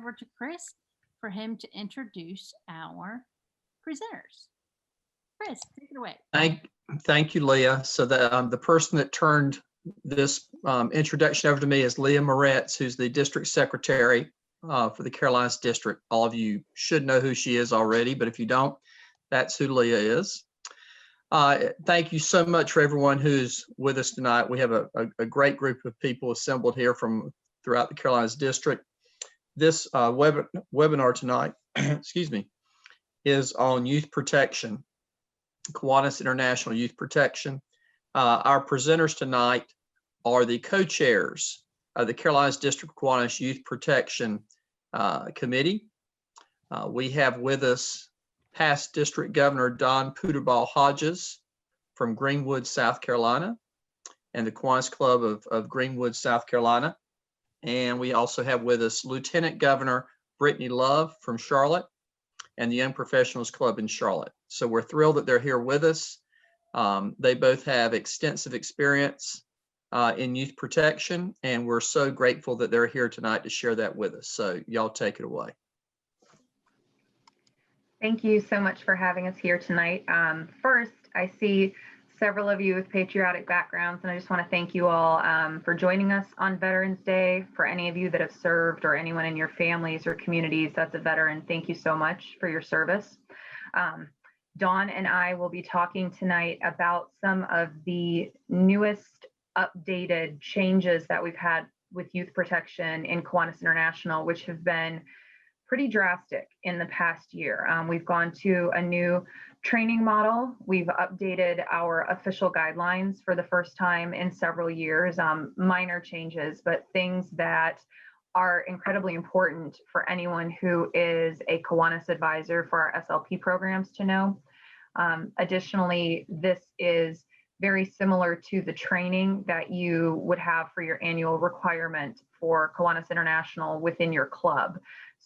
over to Chris for him to introduce our presenters. Chris, take it away. Thank you, Leah. So the person that turned this introduction over to me is Leah Moretz, who's the district secretary for the Carolinas district. All of you should know who she is already, but if you don't, that's who Leah is. Thank you so much for everyone who's with us tonight. We have a great group of people assembled here from throughout the Carolinas district. This webinar tonight, excuse me, is on youth protection, Kiwanis International Youth Protection. Our presenters tonight are the co-chairs of the Carolinas District Kiwanis Youth Protection Committee. We have with us past District Governor Don Puderball Hodges from Greenwood, South Carolina, and the Kiwanis Club of Greenwood, South Carolina. And we also have with us Lieutenant Governor Brittany Love from Charlotte and the Young Professionals Club in Charlotte. So we're thrilled that they're here with us. They both have extensive experience in youth protection, and we're so grateful that they're here tonight to share that with us. So y'all take it away. Thank you so much for having us here tonight. First, I see several of you with patriotic backgrounds, and I just want to thank you all for joining us on Veterans Day. For any of you that have served or anyone in your families or communities that's a veteran, thank you so much for your service. Dawn and I will be talking tonight about some of the newest updated changes that we've had with youth protection in Kiwanis International, which have been pretty drastic in the past year. We've gone to a new training model. We've updated our official guidelines for the first time in several years, minor changes, but things that are incredibly important for anyone who is a Kiwanis advisor for our SLP programs to know. Additionally, this is very similar to the training that you would have for your annual requirement for Kiwanis International within your club.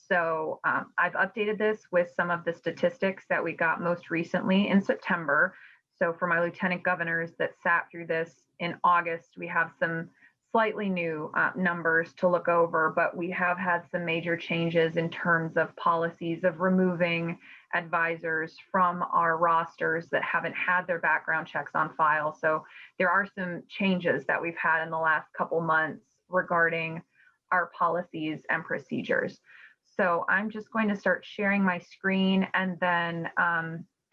So I've updated this with some of the statistics that we got most recently in September. So for my lieutenant governors that sat through this in August, we have some slightly new numbers to look over, but we have had some major changes in terms of policies of removing advisors from our rosters that haven't had their background checks on file. So there are some changes that we've had in the last couple months regarding our policies and procedures. So I'm just going to start sharing my screen, and then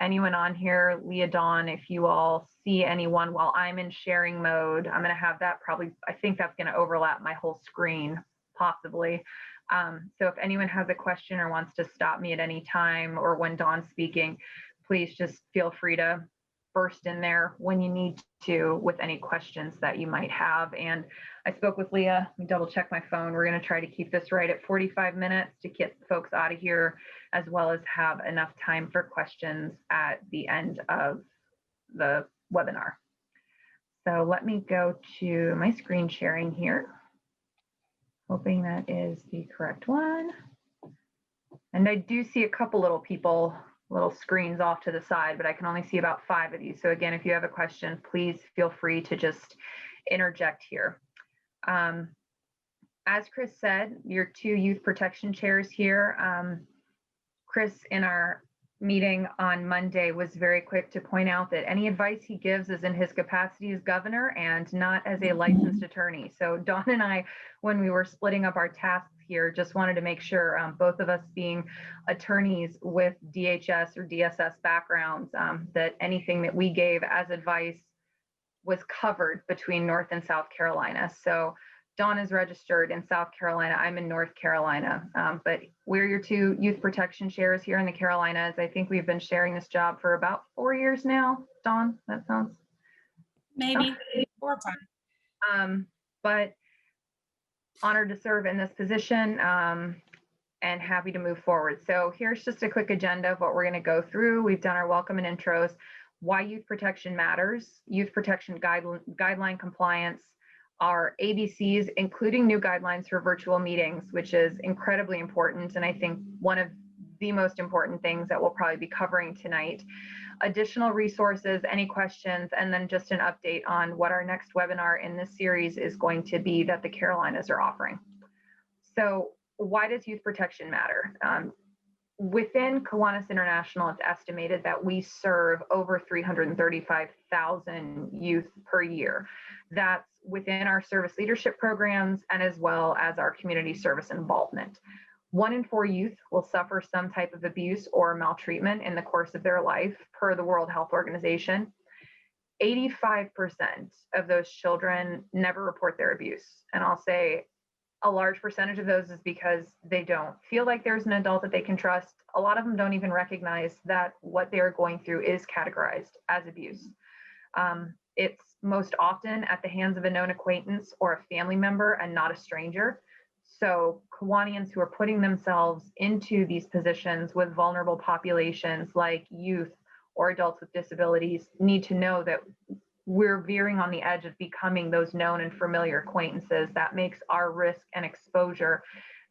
anyone on here, Leah, Dawn, if you all see anyone while I'm in sharing mode, I'm going to have that probably, I think that's going to overlap my whole screen, possibly. So if anyone has a question or wants to stop me at any time or when Dawn's speaking, please just feel free to burst in there when you need to with any questions that you might have. And I spoke with Leah, let me double check my phone. We're going to try to keep this right at 45 minutes to get folks out of here, as well as have enough time for questions at the end of the webinar. So let me go to my screen sharing here, hoping that is the correct one. And I do see a couple little people, little screens off to the side, but I can only see about 5 of you. So again, if you have a question, please feel free to just interject here. As Chris said, your 2 youth protection chairs here. Chris, in our meeting on Monday, was very quick to point out that any advice he gives is in his capacity as governor and not as a licensed attorney. So Dawn and I, when we were splitting up our tasks here, just wanted to make sure, both of us being attorneys with DHS or DSS backgrounds, that anything that we gave as advice was covered between North and South Carolina. So Dawn is registered in South Carolina. I'm in North Carolina, but we're your 2 youth protection chairs here in the Carolinas. I think we've been sharing this job for about 4 years now. Dawn, that sounds maybe 4 or 5. But honored to serve in this position and happy to move forward. So here's just a quick agenda of what we're going to go through. We've done our welcome and intros, why youth protection matters, youth protection guideline compliance, our ABCs, including new guidelines for virtual meetings, which is incredibly important. And I think one of the most important things that we'll probably be covering tonight. Additional resources, any questions, and then just an update on what our next webinar in this series is going to be that the Carolinas are offering. So why does youth protection matter? Within Kiwanis International, it's estimated that we serve over 335,000 youth per year. That's within our service leadership programs and as well as our community service involvement. 1 in 4 youth will suffer some type of abuse or maltreatment in the course of their life, per the World Health Organization. 85% of those children never report their abuse. And I'll say a large percentage of those is because they don't feel like there's an adult that they can trust. A lot of them don't even recognize that what they're going through is categorized as abuse. It's most often at the hands of a known acquaintance or a family member and not a stranger. So Kiwanians who are putting themselves into these positions with vulnerable populations like youth or adults with disabilities need to know that we're veering on the edge of becoming those known and familiar acquaintances. That makes our risk and exposure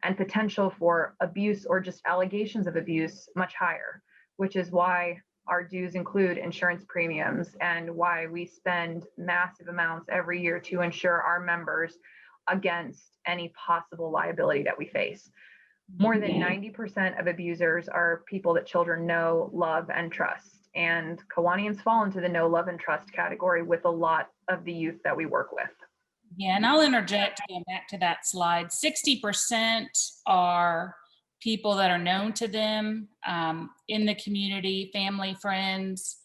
and potential for abuse or just allegations of abuse much higher, which is why our dues include insurance premiums and why we spend massive amounts every year to insure our members against any possible liability that we face. More than 90% of abusers are people that children know, love, and trust. And Kiwanians fall into the know, love, and trust category with a lot of the youth that we work with. Yeah, and I'll interject going back to that slide. 60% are people that are known to them in the community, family, friends,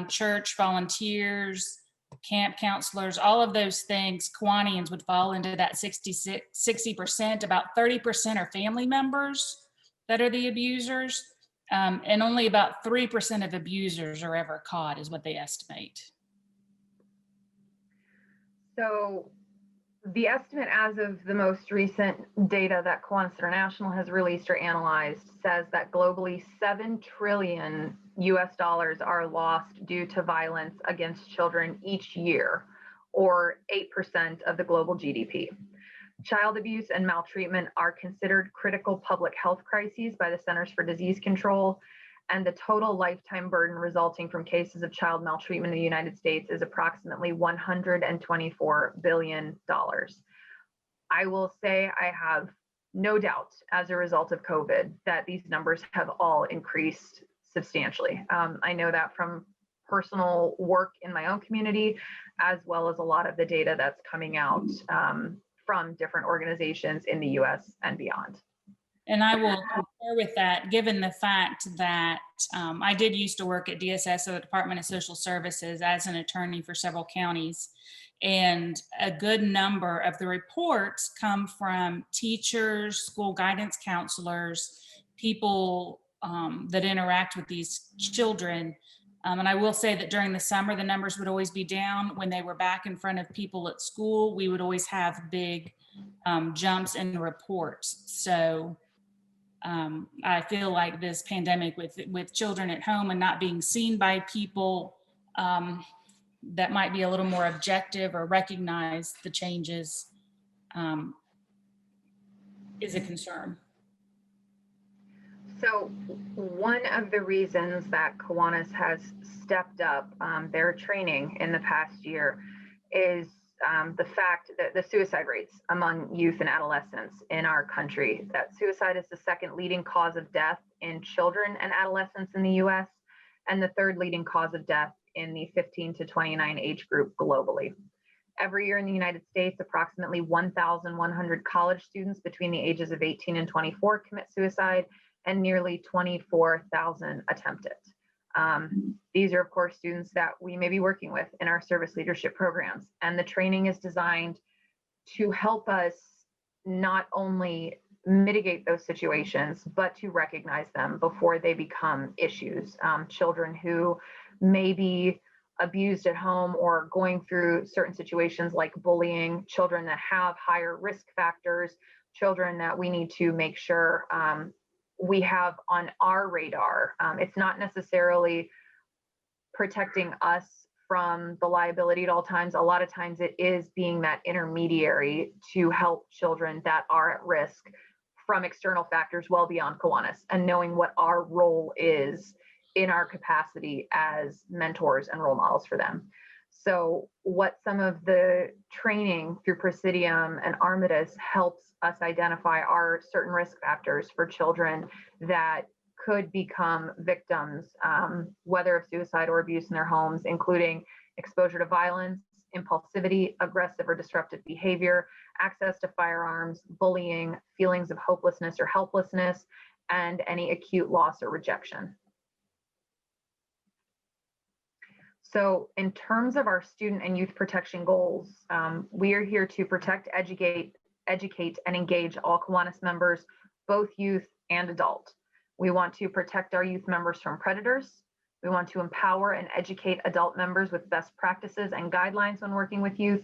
church volunteers, camp counselors, all of those things. Kiwanians would fall into that 60%. About 30% are family members that are the abusers. And only about 3% of abusers are ever caught is what they estimate. So the estimate as of the most recent data that Kiwanis International has released or analyzed says that globally $7 trillion US are lost due to violence against children each year, or 8% of the global GDP. Child abuse and maltreatment are considered critical public health crises by the Centers for Disease Control, and the total lifetime burden resulting from cases of child maltreatment in the United States is approximately $124 billion. I will say I have no doubt as a result of COVID that these numbers have all increased substantially. I know that from personal work in my own community, as well as a lot of the data that's coming out from different organizations in the US and beyond. And I will concur with that, given the fact that I did used to work at DSS, so the Department of Social Services, as an attorney for several counties. And a good number of the reports come from teachers, school guidance counselors, people that interact with these children. And I will say that during the summer, the numbers would always be down. When they were back in front of people at school, we would always have big jumps in the reports. So I feel like this pandemic with children at home and not being seen by people that might be a little more objective or recognize the changes is a concern. So one of the reasons that Kiwanis has stepped up their training in the past year is the fact that the suicide rates among youth and adolescents in our country, that suicide is the second leading cause of death in children and adolescents in the US, and the third leading cause of death in the 15 to 29 age group globally. Every year in the United States, approximately 1,100 college students between the ages of 18 and 24 commit suicide, and nearly 24,000 attempt it. These are, of course, students that we may be working with in our service leadership programs. And the training is designed to help us not only mitigate those situations, but to recognize them before they become issues. Children who may be abused at home or going through certain situations like bullying, children that have higher risk factors, children that we need to make sure we have on our radar. It's not necessarily protecting us from the liability at all times. A lot of times it is being that intermediary to help children that are at risk from external factors well beyond Kiwanis, and knowing what our role is in our capacity as mentors and role models for them. So what some of the training through Presidium and Armitage helps us identify are certain risk factors for children that could become victims, whether of suicide or abuse in their homes, including exposure to violence, impulsivity, aggressive or disruptive behavior, access to firearms, bullying, feelings of hopelessness or helplessness, and any acute loss or rejection. So in terms of our student and youth protection goals, we are here to protect, educate, and engage all Kiwanis members, both youth and adult. We want to protect our youth members from predators. We want to empower and educate adult members with best practices and guidelines when working with youth.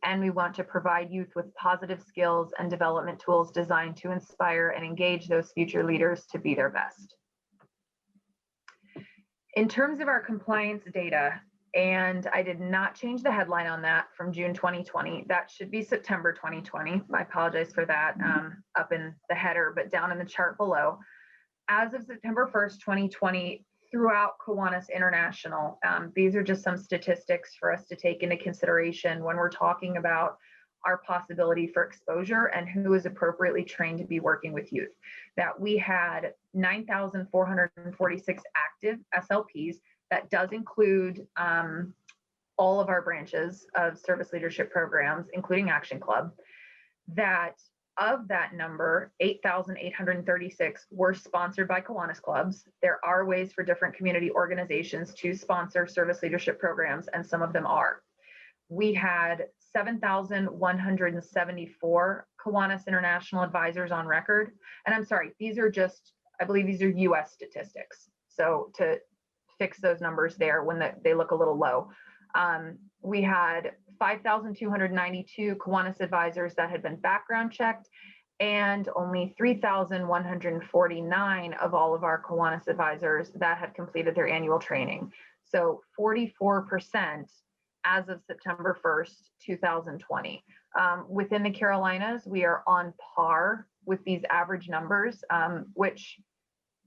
And we want to provide youth with positive skills and development tools designed to inspire and engage those future leaders to be their best. In terms of our compliance data, and I did not change the headline on that from June 2020, that should be September 2020. I apologize for that up in the header, but down in the chart below. As of September 1st, 2020, throughout Kiwanis International, these are just some statistics for us to take into consideration when we're talking about our possibility for exposure and who is appropriately trained to be working with youth. That we had 9,446 active SLPs. That does include all of our branches of service leadership programs, including Action Club. That of that number, 8,836 were sponsored by Kiwanis clubs. There are ways for different community organizations to sponsor service leadership programs, and some of them are. We had 7,174 Kiwanis International advisors on record. And I'm sorry, these are just, I believe these are US statistics. So to fix those numbers there when they look a little low. We had 5,292 Kiwanis advisors that had been background checked, and only 3,149 of all of our Kiwanis advisors that had completed their annual training. So 44% as of September 1st, 2020. Within the Carolinas, we are on par with these average numbers, which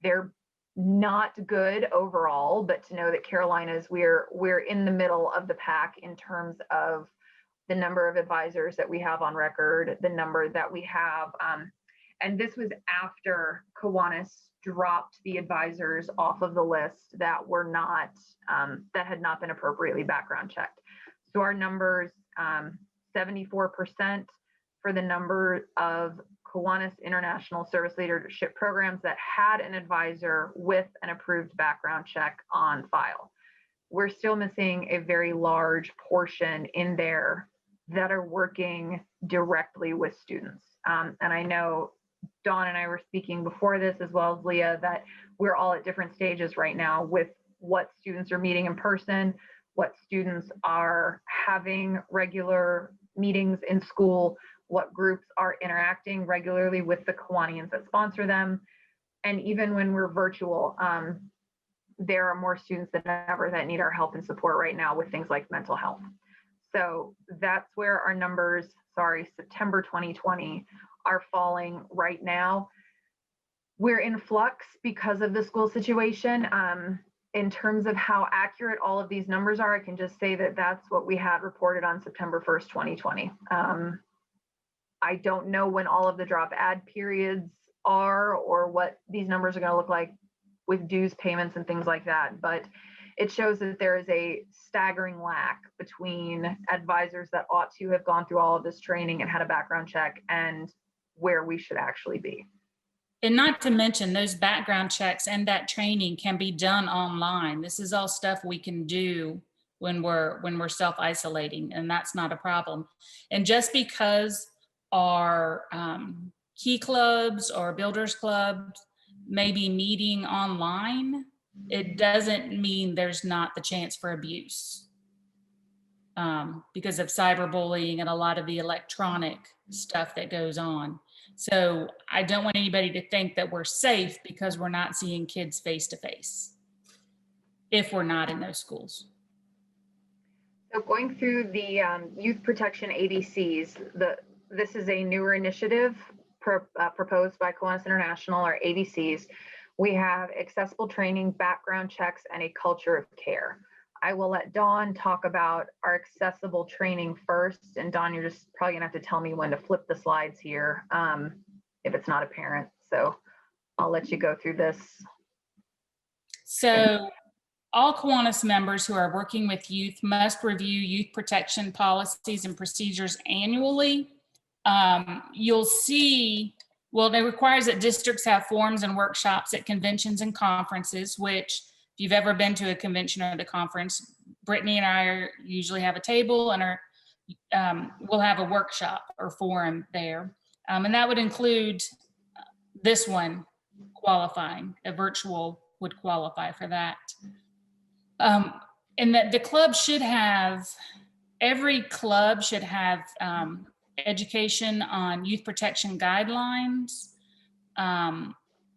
they're not good overall, but to know that Carolinas, we're in the middle of the pack in terms of the number of advisors that we have on record, the number that we have. And this was after Kiwanis dropped the advisors off of the list that were not, that had not been appropriately background checked. So our numbers, 74% for the number of Kiwanis International Service Leadership Programs that had an advisor with an approved background check on file. We're still missing a very large portion in there that are working directly with students. And I know Dawn and I were speaking before this, as well as Leah, that we're all at different stages right now with what students are meeting in person, what students are having regular meetings in school, what groups are interacting regularly with the Kiwanians that sponsor them. And even when we're virtual, there are more students than ever that need our help and support right now with things like mental health. So that's where our numbers, September 2020, are falling right now. We're in flux because of the school situation. In terms of how accurate all of these numbers are, I can just say that that's what we had reported on September 1st, 2020. I don't know when all of the drop add periods are or what these numbers are going to look like with dues payments and things like that, but it shows that there is a staggering lack between advisors that ought to have gone through all of this training and had a background check and where we should actually be. And not to mention those background checks and that training can be done online. This is all stuff we can do when we're self-isolating, and that's not a problem. And just because our key clubs or builders clubs may be meeting online, it doesn't mean there's not the chance for abuse because of cyberbullying and a lot of the electronic stuff that goes on. So I don't want anybody to think that we're safe because we're not seeing kids face to face if we're not in those schools. So going through the youth protection ABCs, this is a newer initiative proposed by Kiwanis International, or ABCs. We have accessible training, background checks, and a culture of care. I will let Dawn talk about our accessible training first. And Dawn, you're just probably gonna have to tell me when to flip the slides here if it's not apparent. So I'll let you go through this. So all Kiwanis members who are working with youth must review youth protection policies and procedures annually. You'll see, well, it requires that districts have forums and workshops at conventions and conferences, which if you've ever been to a convention or the conference, Brittany and I usually have a table and we'll have a workshop or forum there. And that would include this one qualifying, a virtual would qualify for that. And that the club should have, every club should have education on youth protection guidelines.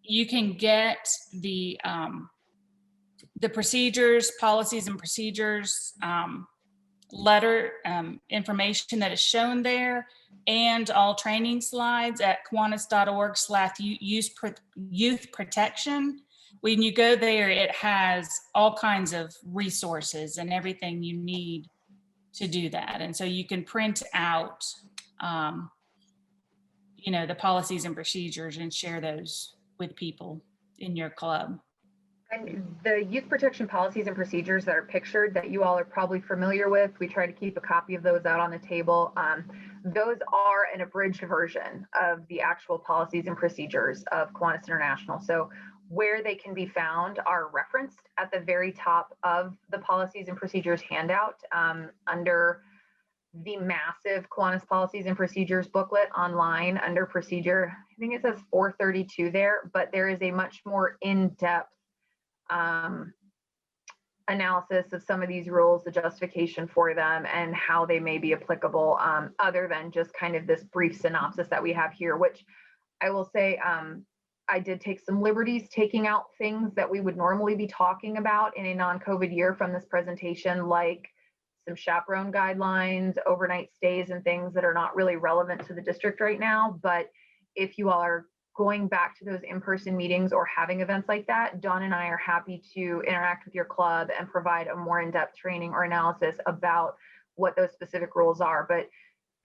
You can get the procedures, policies and procedures letter information that is shown there, and all training slides at kiwanis.org/youth protection. When you go there, it has all kinds of resources and everything you need to do that. And so you can print out, the policies and procedures and share those with people in your club. And the youth protection policies and procedures that are pictured that you all are probably familiar with, we try to keep a copy of those out on the table. Those are an abridged version of the actual policies and procedures of Kiwanis International. So where they can be found are referenced at the very top of the policies and procedures handout under the massive Kiwanis policies and procedures booklet online under procedure. I think it says 432 there, but there is a much more in-depth analysis of some of these rules, the justification for them, and how they may be applicable, other than just kind of this brief synopsis that we have here, which I will say, I did take some liberties taking out things that we would normally be talking about in a non-COVID year from this presentation, like some chaperone guidelines, overnight stays, and things that are not really relevant to the district right now. But if you all are going back to those in-person meetings or having events like that, Dawn and I are happy to interact with your club and provide a more in-depth training or analysis about what those specific rules are. But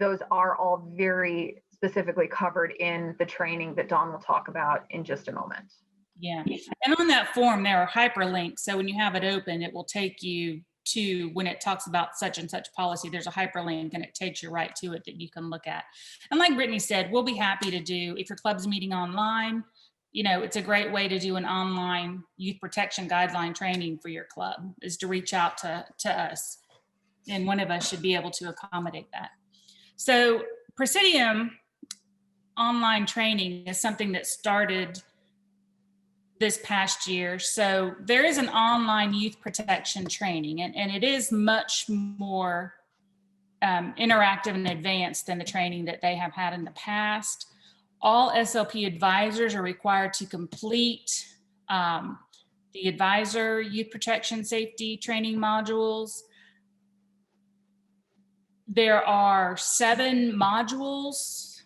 those are all very specifically covered in the training that Dawn will talk about in just a moment. Yeah, and on that form, there are hyperlinks. So when you have it open, it will take you to, when it talks about such and such policy, there's a hyperlink and it takes you right to it that you can look at. And like Brittany said, we'll be happy to do, if your club's meeting online, it's a great way to do an online youth protection guideline training for your club, is to reach out to us. And one of us should be able to accommodate that. So Presidium online training is something that started this past year. So there is an online youth protection training, and it is much more interactive and advanced than the training that they have had in the past. All SLP advisors are required to complete the advisor youth protection safety training modules. There are 7 modules.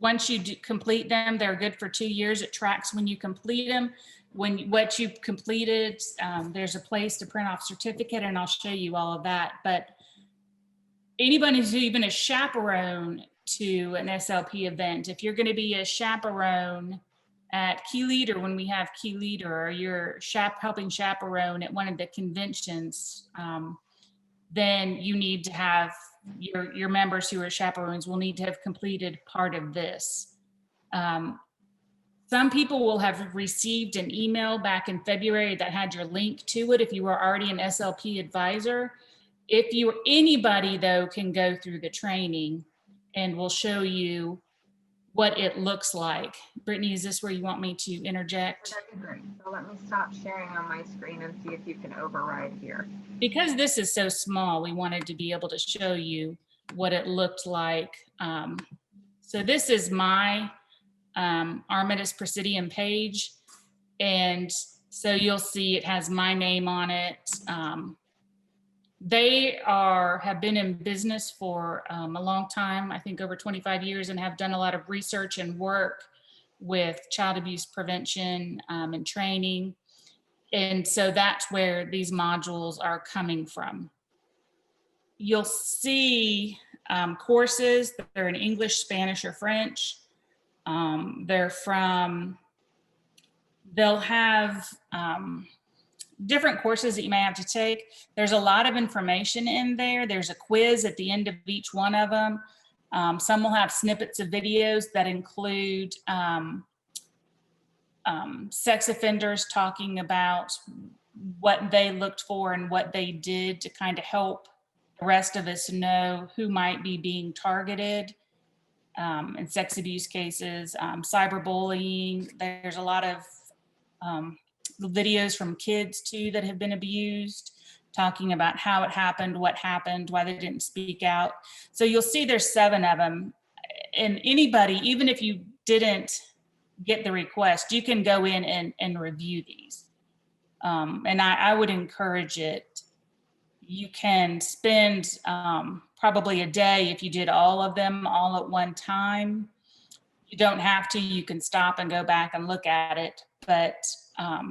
Once you complete them, they're good for 2 years. It tracks when you complete them. What you've completed, there's a place to print off certificate, and I'll show you all of that. But anybody who's even a chaperone to an SLP event, if you're going to be a chaperone at Key Leader when we have Key Leader, or you're helping chaperone at one of the conventions, then you need to have your members who are chaperones will need to have completed part of this. Some people will have received an email back in February that had your link to it if you were already an SLP advisor. Anybody though can go through the training, and we'll show you what it looks like. Brittany, is this where you want me to interject? That'd be great. So let me stop sharing on my screen and see if you can override here. Because this is so small, we wanted to be able to show you what it looked like. So this is my Armitage Presidium page. And so you'll see it has my name on it. They have been in business for a long time, I think over 25 years, and have done a lot of research and work with child abuse prevention and training. And so that's where these modules are coming from. You'll see courses that are in English, Spanish, or French. They'll have different courses that you may have to take. There's a lot of information in there. There's a quiz at the end of each one of them. Some will have snippets of videos that include sex offenders talking about what they looked for and what they did to kind of help the rest of us know who might be being targeted in sex abuse cases, cyberbullying. There's a lot of videos from kids too that have been abused, talking about how it happened, what happened, why they didn't speak out. So you'll see there's 7 of them. And anybody, even if you didn't get the request, you can go in and review these. And I would encourage it. You can spend probably a day if you did all of them all at one time. You don't have to, you can stop and go back and look at it. But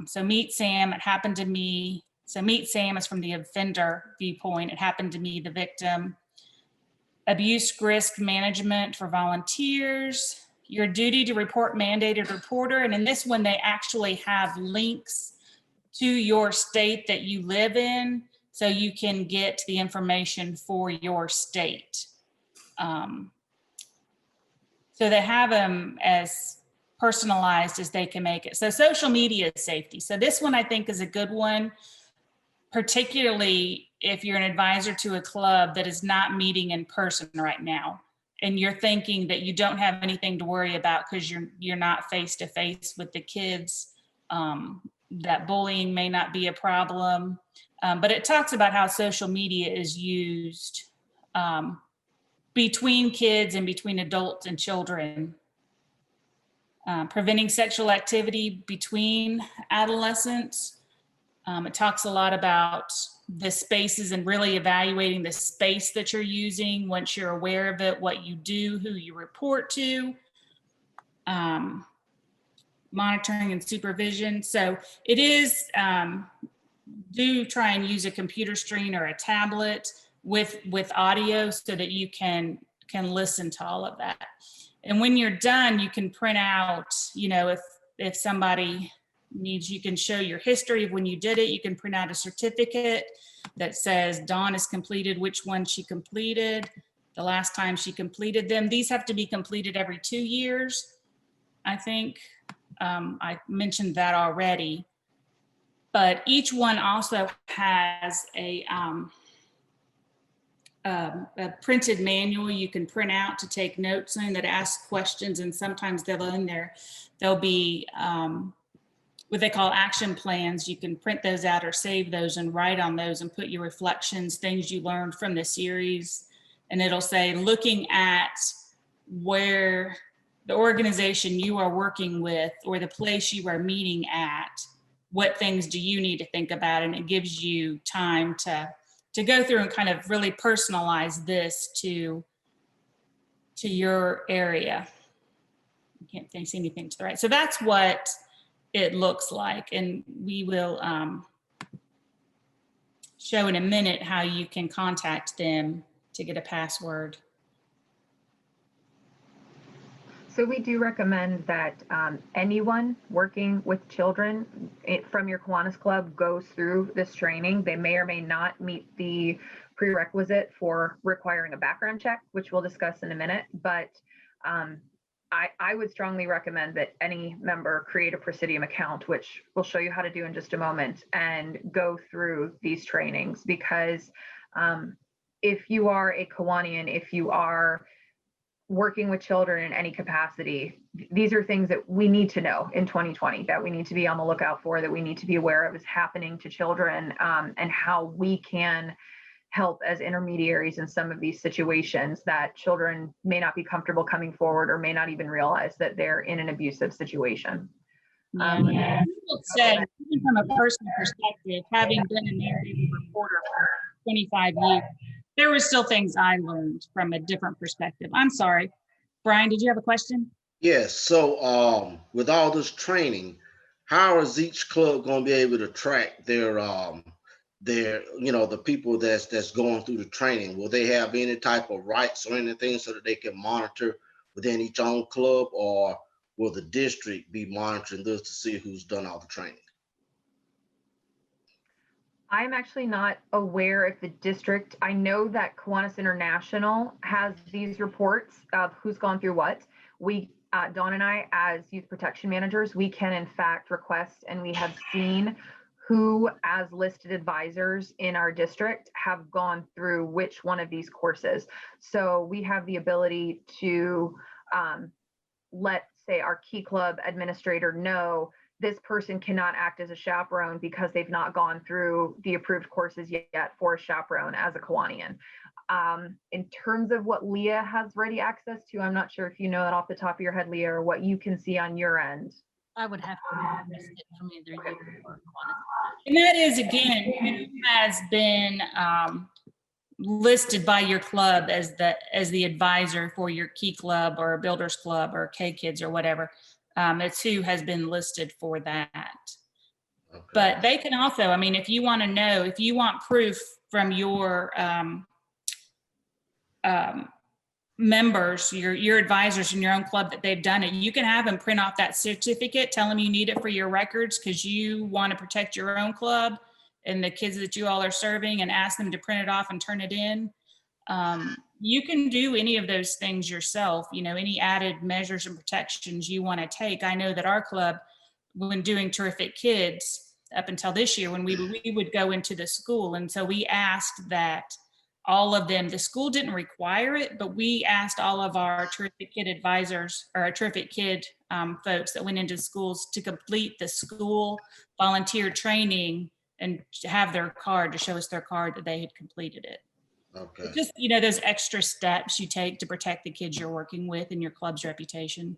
so Meet Sam, it happened to me. So Meet Sam is from the offender viewpoint. It happened to me, the victim. Abuse risk management for volunteers. Your duty to report mandated reporter. And in this one, they actually have links to your state that you live in, so you can get the information for your state. So they have them as personalized as they can make it. So social media safety. So this one I think is a good one, particularly if you're an advisor to a club that is not meeting in person right now, and you're thinking that you don't have anything to worry about because you're not face to face with the kids, that bullying may not be a problem. But it talks about how social media is used between kids and between adults and children. Preventing sexual activity between adolescents. It talks a lot about the spaces and really evaluating the space that you're using once you're aware of it, what you do, who you report to. Monitoring and supervision. So it is, do try and use a computer screen or a tablet with audio so that you can listen to all of that. And when you're done, you can print out, you know, if somebody needs, you can show your history of when you did it. You can print out a certificate that says Dawn has completed which one she completed, the last time she completed them. These have to be completed every 2 years, I think. I mentioned that already, but each one also has a printed manual you can print out to take notes in that asks questions, and sometimes there'll be what they call action plans. You can print those out or save those and write on those and put your reflections, things you learned from the series, and it'll say, looking at where the organization you are working with or the place you are meeting at, what things do you need to think about? And it gives you time to go through and kind of really personalize this to your area. You can't see anything to the right. So that's what it looks like. And we will show in a minute how you can contact them to get a password. So we do recommend that anyone working with children from your Kiwanis Club goes through this training. They may or may not meet the prerequisite for requiring a background check, which we'll discuss in a minute. But I would strongly recommend that any member create a Presidium account, which we'll show you how to do in just a moment, and go through these trainings. Because if you are a Kiwanian, if you are working with children in any capacity, these are things that we need to know in 2020, that we need to be on the lookout for, that we need to be aware of is happening to children, and how we can help as intermediaries in some of these situations that children may not be comfortable coming forward or may not even realize that they're in an abusive situation. I will say, even from a personal perspective, having been a narrative reporter for 25 years, there were still things I learned from a different perspective. I'm sorry. Brian, did you have a question? Yes. So with all this training, how is each club going to be able to track their the people that's going through the training? Will they have any type of rights or anything so that they can monitor within each own club, or will the district be monitoring this to see who's done all the training? I'm actually not aware if the district, I know that Kiwanis International has these reports of who's gone through what. We, Dawn and I, as youth protection managers, we can in fact request, and we have seen who as listed advisors in our district have gone through which one of these courses. So we have the ability to let, say, our key club administrator know this person cannot act as a chaperone because they've not gone through the approved courses yet for a chaperone as a Kiwanian. In terms of what Leah has ready access to, I'm not sure if you know that off the top of your head, Leah, or what you can see on your end. I would have to request it from either you or Kiwanis. And that is, again, who has been listed by your club as the advisor for your key club or builders club or K Kids or whatever. It's who has been listed for that. Okay. But they can also, I mean, if you want to know, if you want proof from your members, your advisors in your own club that they've done it, you can have them print off that certificate, tell them you need it for your records because you want to protect your own club and the kids that you all are serving, and ask them to print it off and turn it in. You can do any of those things yourself, any added measures and protections you want to take. I know that our club, when doing Terrific Kids up until this year, when we would go into the school, and so we asked that all of them, the school didn't require it, but we asked all of our Terrific Kid advisors or our Terrific Kid folks that went into schools to complete the school volunteer training and have their card to show us their card that they had completed it. Okay. It's just, those extra steps you take to protect the kids you're working with and your club's reputation.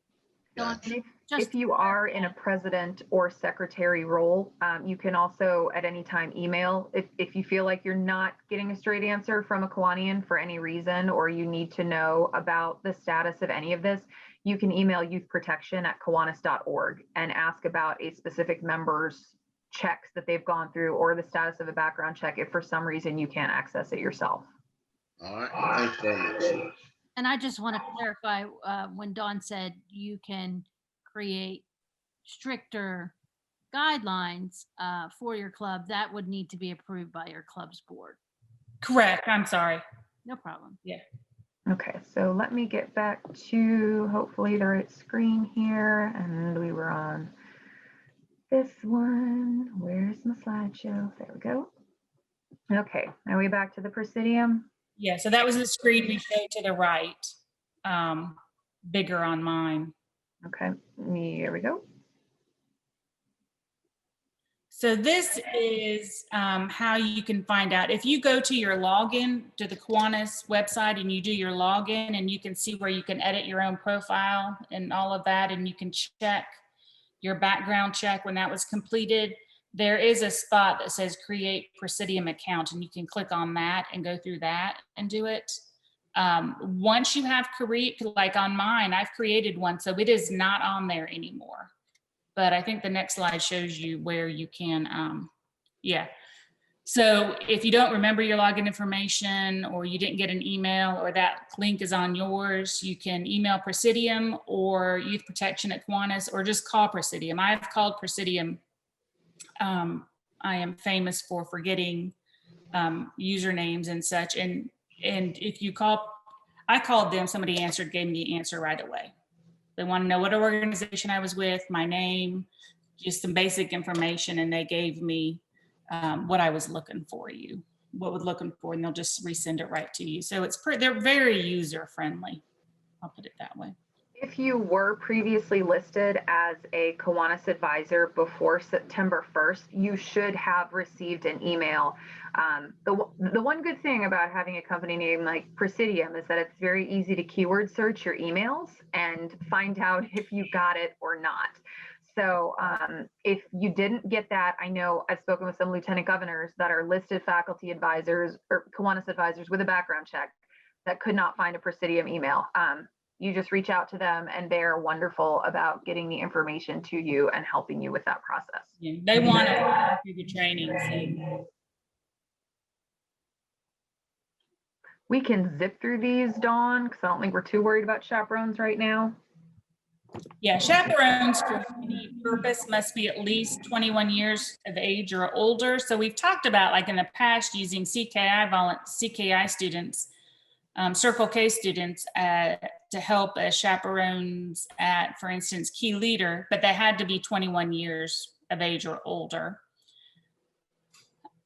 Dawn, And just if you are in a president or secretary role, you can also at any time email. If you feel like you're not getting a straight answer from a Kiwanian for any reason, or you need to know about the status of any of this, you can email youthprotection@kiwanis.org and ask about a specific member's checks that they've gone through or the status of a background check if for some reason you can't access it yourself. All right. Thanks very much. And I just want to clarify, when Dawn said you can create stricter guidelines for your club, that would need to be approved by your club's board. Correct. I'm sorry. No problem. Okay, so let me get back to hopefully the right screen here. And we were on this one. Where's my slideshow? There we go. Okay, are we back to the Presidium? Yeah, so that was the screen we showed to the right, bigger on mine. Okay, here we go. So this is how you can find out. If you go to your login to the Kiwanis website and you do your login, and you can see where you can edit your own profile and all of that, and you can check your background check when that was completed. There is a spot that says create Presidium account, and you can click on that and go through that and do it. Once you have like on mine, I've created one, so it is not on there anymore. But I think the next slide shows you where you can, So if you don't remember your login information, or you didn't get an email, or that link is on yours, you can email Presidium or Youth Protection at Kiwanis, or just call Presidium. I've called Presidium. I am famous for forgetting usernames and such. And if you call, I called them, somebody answered, gave me the answer right away. They want to know what organization I was with, my name, just some basic information, and they gave me what I was looking for and they'll just resend it right to you. So they're very user friendly. I'll put it that way. If you were previously listed as a Kiwanis advisor before September 1st, you should have received an email. The one good thing about having a company name like Presidium is that it's very easy to keyword search your emails and find out if you got it or not. So if you didn't get that, I know I've spoken with some lieutenant governors that are listed faculty advisors or Kiwanis advisors with a background check that could not find a Presidium email. you just reach out to them and they're wonderful about getting the information to you and helping you with that process. Yeah, they want to go through the training. So. We can zip through these, Dawn, because I don't think we're too worried about chaperones right now. Yeah, chaperones for any purpose must be at least 21 years of age or older. So we've talked about, like in the past, using CKI students, Circle K students to help as chaperones at, for instance, Key Leader, but they had to be 21 years of age or older.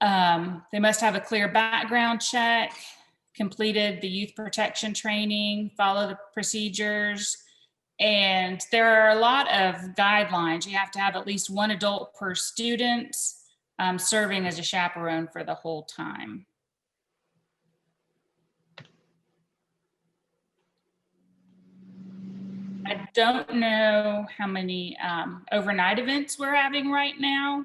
They must have a clear background check, completed the youth protection training, follow the procedures. And there are a lot of guidelines. You have to have at least one adult per student serving as a chaperone for the whole time. I don't know how many overnight events we're having right now,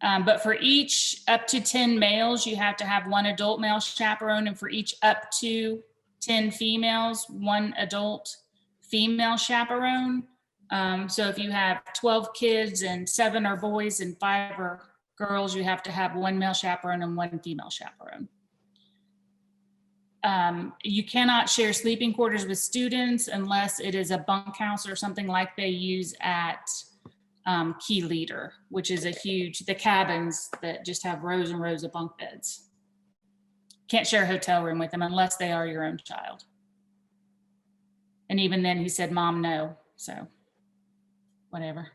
but for each up to 10 males, you have to have one adult male chaperone, and for each up to 10 females, one adult female chaperone. So if you have 12 kids and 7 are boys and 5 are girls, you have to have one male chaperone and one female chaperone. You cannot share sleeping quarters with students unless it is a bunkhouse or something like they use at Key Leader, which is the cabins that just have rows and rows of bunk beds. Can't share a hotel room with them unless they are your own child. And even then he said, Mom, no. So whatever.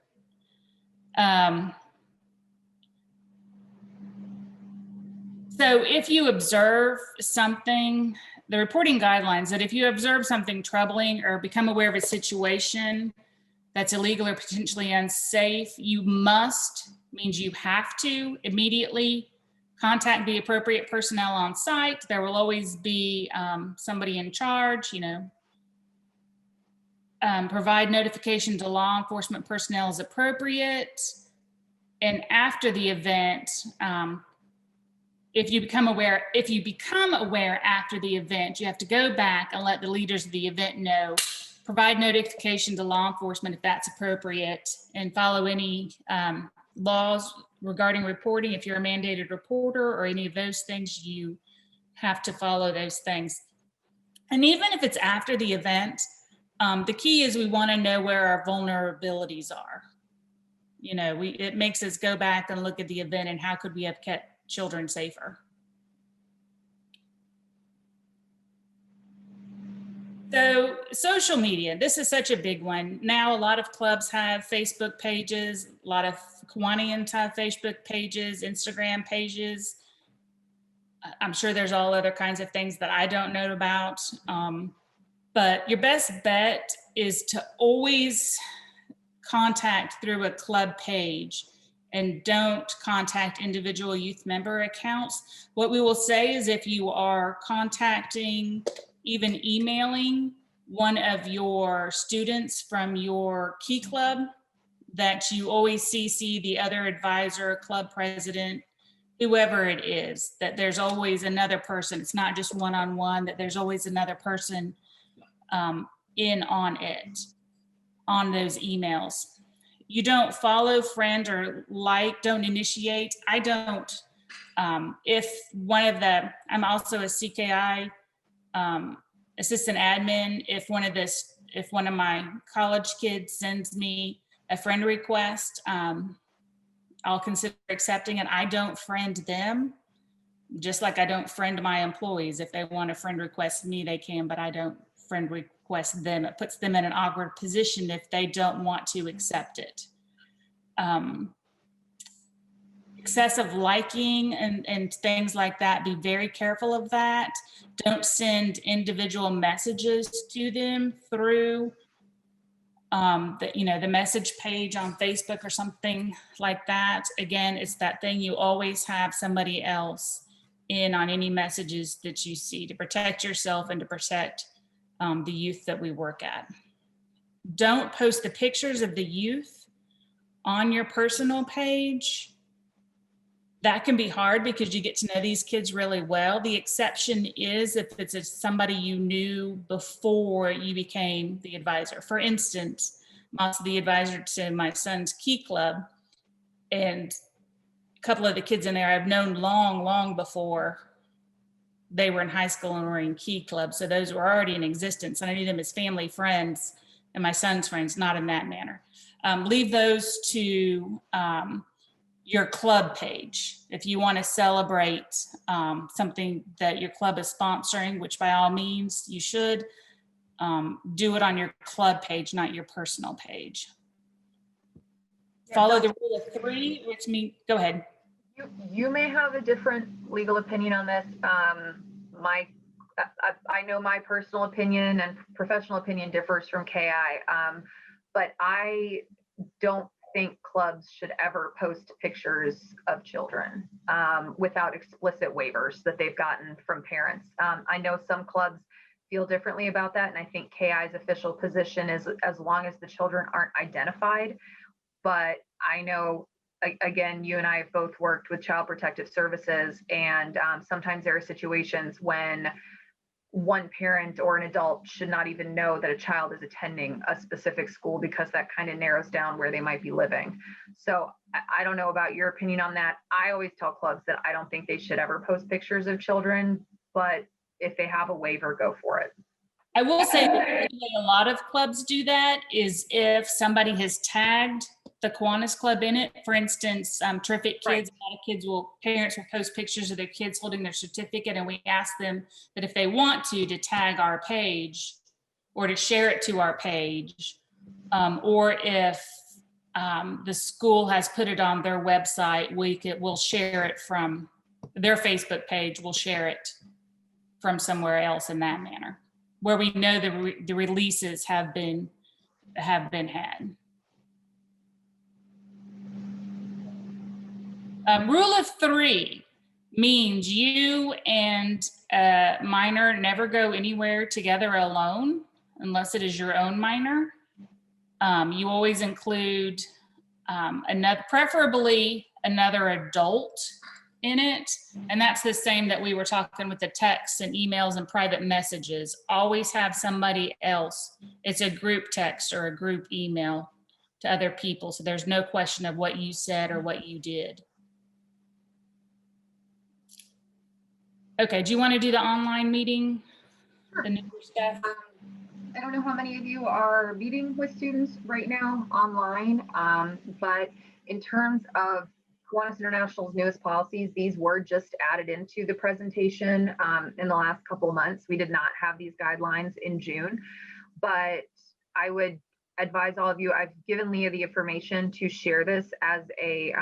So if you observe something, the reporting guidelines that if you observe something troubling or become aware of a situation that's illegal or potentially unsafe, you must, means you have to immediately contact the appropriate personnel on site. There will always be somebody in charge, provide notification to law enforcement personnel as appropriate. And after the event, if you become aware after the event, you have to go back and let the leaders of the event know, provide notification to law enforcement if that's appropriate, and follow any laws regarding reporting. If you're a mandated reporter or any of those things, you have to follow those things. And even if it's after the event, the key is we want to know where our vulnerabilities are. It makes us go back and look at the event and how could we have kept children safer. So social media, this is such a big one. Now a lot of clubs have Facebook pages, a lot of Kiwanis have Facebook pages, Instagram pages. I'm sure there's all other kinds of things that I don't know about. But your best bet is to always contact through a club page and don't contact individual youth member accounts. What we will say is if you are contacting, even emailing one of your students from your Key Club, that you always CC the other advisor, club president, whoever it is, that there's always another person. It's not just one-on-one, that there's always another person in on it, on those emails. You don't follow, friend, or like, don't initiate. I don't, if one of the, I'm also a CKI assistant admin. If one of my college kids sends me a friend request, I'll consider accepting it. I don't friend them, just like I don't friend my employees. If they want to friend request me, they can, but I don't friend request them. It puts them in an awkward position if they don't want to accept it. Excessive liking and things like that, be very careful of that. Don't send individual messages to them through the message page on Facebook or something like that. Again, it's that thing, you always have somebody else in on any messages that you see to protect yourself and to protect the youth that we work at. Don't post the pictures of the youth on your personal page. that can be hard because you get to know these kids really well. The exception is if it's somebody you knew before you became the advisor. For instance, I'm also the advisor to my son's Key Club, and a couple of the kids in there I've known long before they were in high school and were in Key Club. So those were already in existence, and I knew them as family friends and my son's friends, not in that manner. Leave those to your club page. If you want to celebrate something that your club is sponsoring, which by all means you should, do it on your club page, not your personal page. Follow the rule of 3, which means, go ahead. You may have a different legal opinion on this. I know my personal opinion and professional opinion differs from KI, but I don't think clubs should ever post pictures of children without explicit waivers that they've gotten from parents. I know some clubs feel differently about that, and I think KI's official position is as long as the children aren't identified. But I know, again, you and I have both worked with Child Protective Services, and sometimes there are situations when one parent or an adult should not even know that a child is attending a specific school because that kind of narrows down where they might be living. So I don't know about your opinion on that. I always tell clubs that I don't think they should ever post pictures of children, but if they have a waiver, go for it. I will say that a lot of clubs do that is if somebody has tagged the Kiwanis Club in it. For instance, Terrific Kids, Right. A lot of parents will post pictures of their kids holding their certificate, and we ask them that if they want to tag our page or to share it to our page, or if the school has put it on their website, we'll share it from their Facebook page, we'll share it from somewhere else in that manner, where we know the releases have been had. Rule of 3 means you and a minor never go anywhere together alone unless it is your own minor. You always include preferably another adult in it. And that's the same that we were talking with the texts and emails and private messages. Always have somebody else. It's a group text or a group email to other people. So there's no question of what you said or what you did. Okay, do you want to do the online meeting? The new stuff? I don't know how many of you are meeting with students right now online, but in terms of Kiwanis International's newest policies, these were just added into the presentation in the last couple of months. We did not have these guidelines in June, but I would advise all of you, I've given Leah the information to share this as a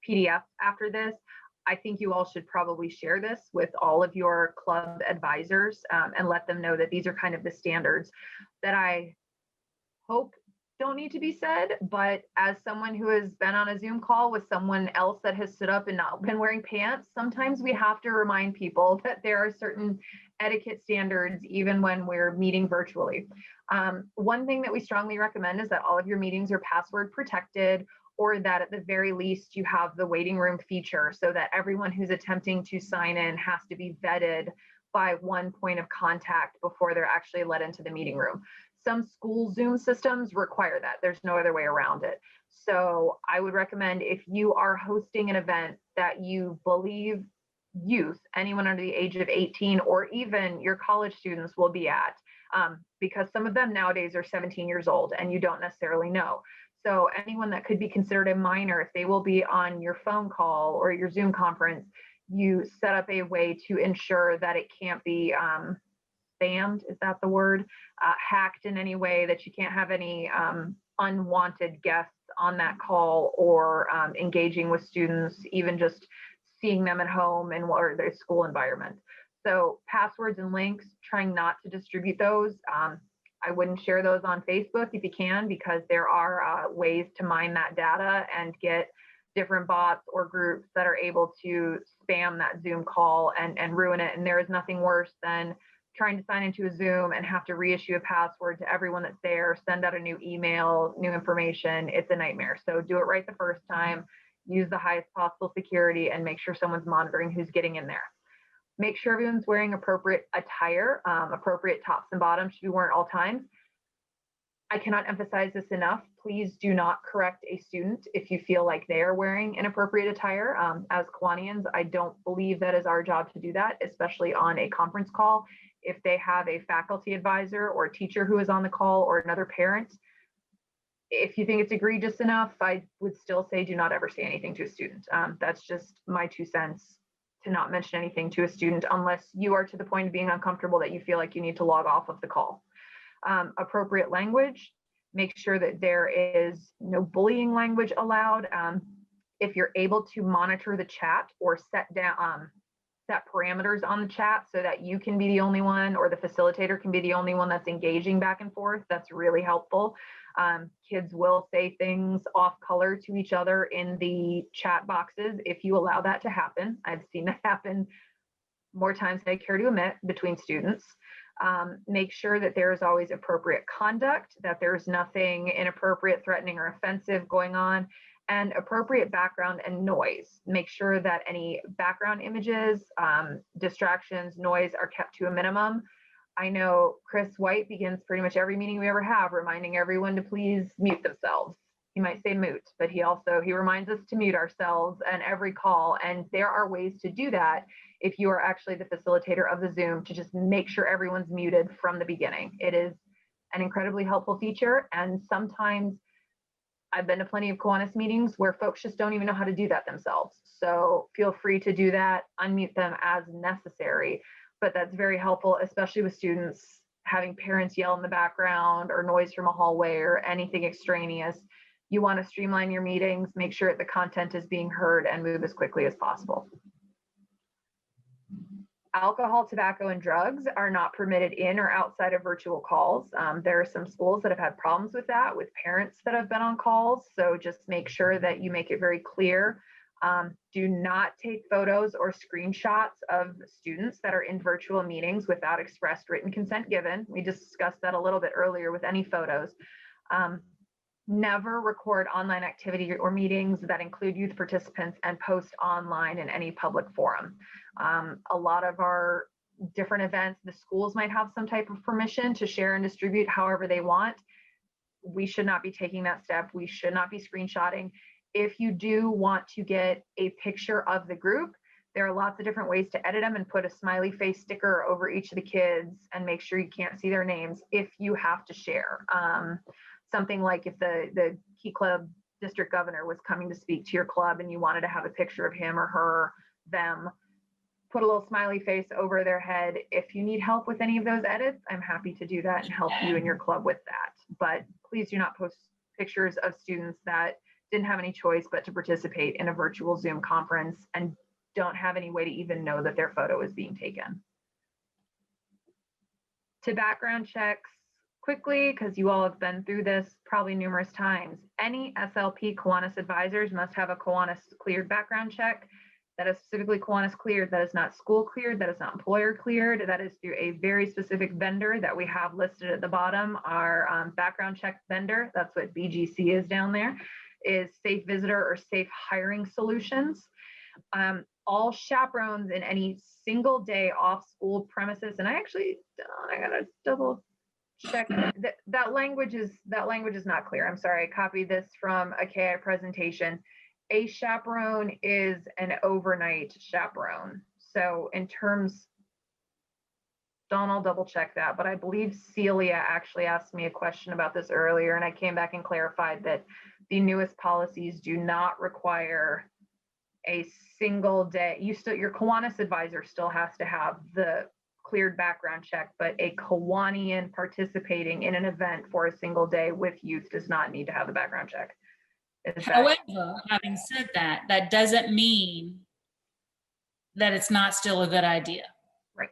PDF after this. I think you all should probably share this with all of your club advisors and let them know that these are kind of the standards that I hope don't need to be said. But as someone who has been on a Zoom call with someone else that has stood up and not been wearing pants, sometimes we have to remind people that there are certain etiquette standards even when we're meeting virtually. One thing that we strongly recommend is that all of your meetings are password protected, or that at the very least you have the waiting room feature so that everyone who's attempting to sign in has to be vetted by one point of contact before they're actually let into the meeting room. Some school Zoom systems require that. There's no other way around it. So I would recommend, if you are hosting an event that you believe youth, anyone under the age of 18, or even your college students will be at, because some of them nowadays are 17 years old and you don't necessarily know. So anyone that could be considered a minor, if they will be on your phone call or your Zoom conference, you set up a way to ensure that it can't be spammed, is that the word? Hacked in any way, that you can't have any unwanted guests on that call or engaging with students, even just seeing them at home and or their school environment. So passwords and links, trying not to distribute those. I wouldn't share those on Facebook if you can, because there are ways to mine that data and get different bots or groups that are able to spam that Zoom call and ruin it. And there is nothing worse than trying to sign into a Zoom and have to reissue a password to everyone that's there, send out a new email, new information. It's a nightmare. So do it right the first time. use the highest possible security and make sure someone's monitoring who's getting in there. Make sure everyone's wearing appropriate attire, appropriate tops and bottoms should be worn at all times. I cannot emphasize this enough. Please do not correct a student if you feel like they are wearing inappropriate attire. As Kiwanians, I don't believe that is our job to do that, especially on a conference call. If they have a faculty advisor or a teacher who is on the call or another parent, if you think it's egregious enough, I would still say do not ever say anything to a student. That's just my 2 cents, to not mention anything to a student unless you are to the point of being uncomfortable that you feel like you need to log off of the call. Appropriate language, make sure that there is no bullying language allowed. If you're able to monitor the chat or set parameters on the chat so that you can be the only one or the facilitator can be the only one that's engaging back and forth, that's really helpful. Kids will say things off color to each other in the chat boxes if you allow that to happen. I've seen that happen more times than I care to admit between students. Make sure that there is always appropriate conduct, that there's nothing inappropriate, threatening, or offensive going on, and appropriate background and noise. Make sure that any background images, distractions, noise are kept to a minimum. I know Chris White begins pretty much every meeting we ever have reminding everyone to please mute themselves. He might say mute, but he reminds us to mute ourselves and every call. And there are ways to do that if you are actually the facilitator of the Zoom, to just make sure everyone's muted from the beginning. It is an incredibly helpful feature. And sometimes I've been to plenty of Kiwanis meetings where folks just don't even know how to do that themselves. So feel free to do that, unmute them as necessary. But that's very helpful, especially with students having parents yell in the background or noise from a hallway or anything extraneous. You want to streamline your meetings, make sure the content is being heard, and move as quickly as possible. Alcohol, tobacco, and drugs are not permitted in or outside of virtual calls. There are some schools that have had problems with that, with parents that have been on calls. So just make sure that you make it very clear. Do not take photos or screenshots of students that are in virtual meetings without expressed written consent given. We discussed that a little bit earlier with any photos. Never record online activity or meetings that include youth participants and post online in any public forum. A lot of our different events, the schools might have some type of permission to share and distribute however they want. We should not be taking that step. We should not be screenshotting. If you do want to get a picture of the group, there are lots of different ways to edit them and put a smiley face sticker over each of the kids and make sure you can't see their names if you have to share. Something like if the Key Club district governor was coming to speak to your club and you wanted to have a picture of him or her, them, put a little smiley face over their head. If you need help with any of those edits, I'm happy to do that and help you and your club with that. But please do not post pictures of students that didn't have any choice but to participate in a virtual Zoom conference and don't have any way to even know that their photo is being taken. To background checks quickly, because you all have been through this probably numerous times. Any SLP Kiwanis advisors must have a Kiwanis cleared background check. That is specifically Kiwanis cleared. That is not school cleared. That is not employer cleared. That is through a very specific vendor that we have listed at the bottom. Our background check vendor, that's what BGC is down there, is Safe Visitor or Safe Hiring Solutions. All chaperones in any single day off school premises, and I gotta double check that language is not clear. I'm sorry, I copied this from a KI presentation. A chaperone is an overnight chaperone. So in terms, Dawn, I'll double check that, but I believe Celia actually asked me a question about this earlier, and I came back and clarified that the newest policies do not require a single day. Your Kiwanis advisor still has to have the cleared background check, but a Kiwanian participating in an event for a single day with youth does not need to have the background check. However, having said that, that doesn't mean that it's not still a good idea. Right.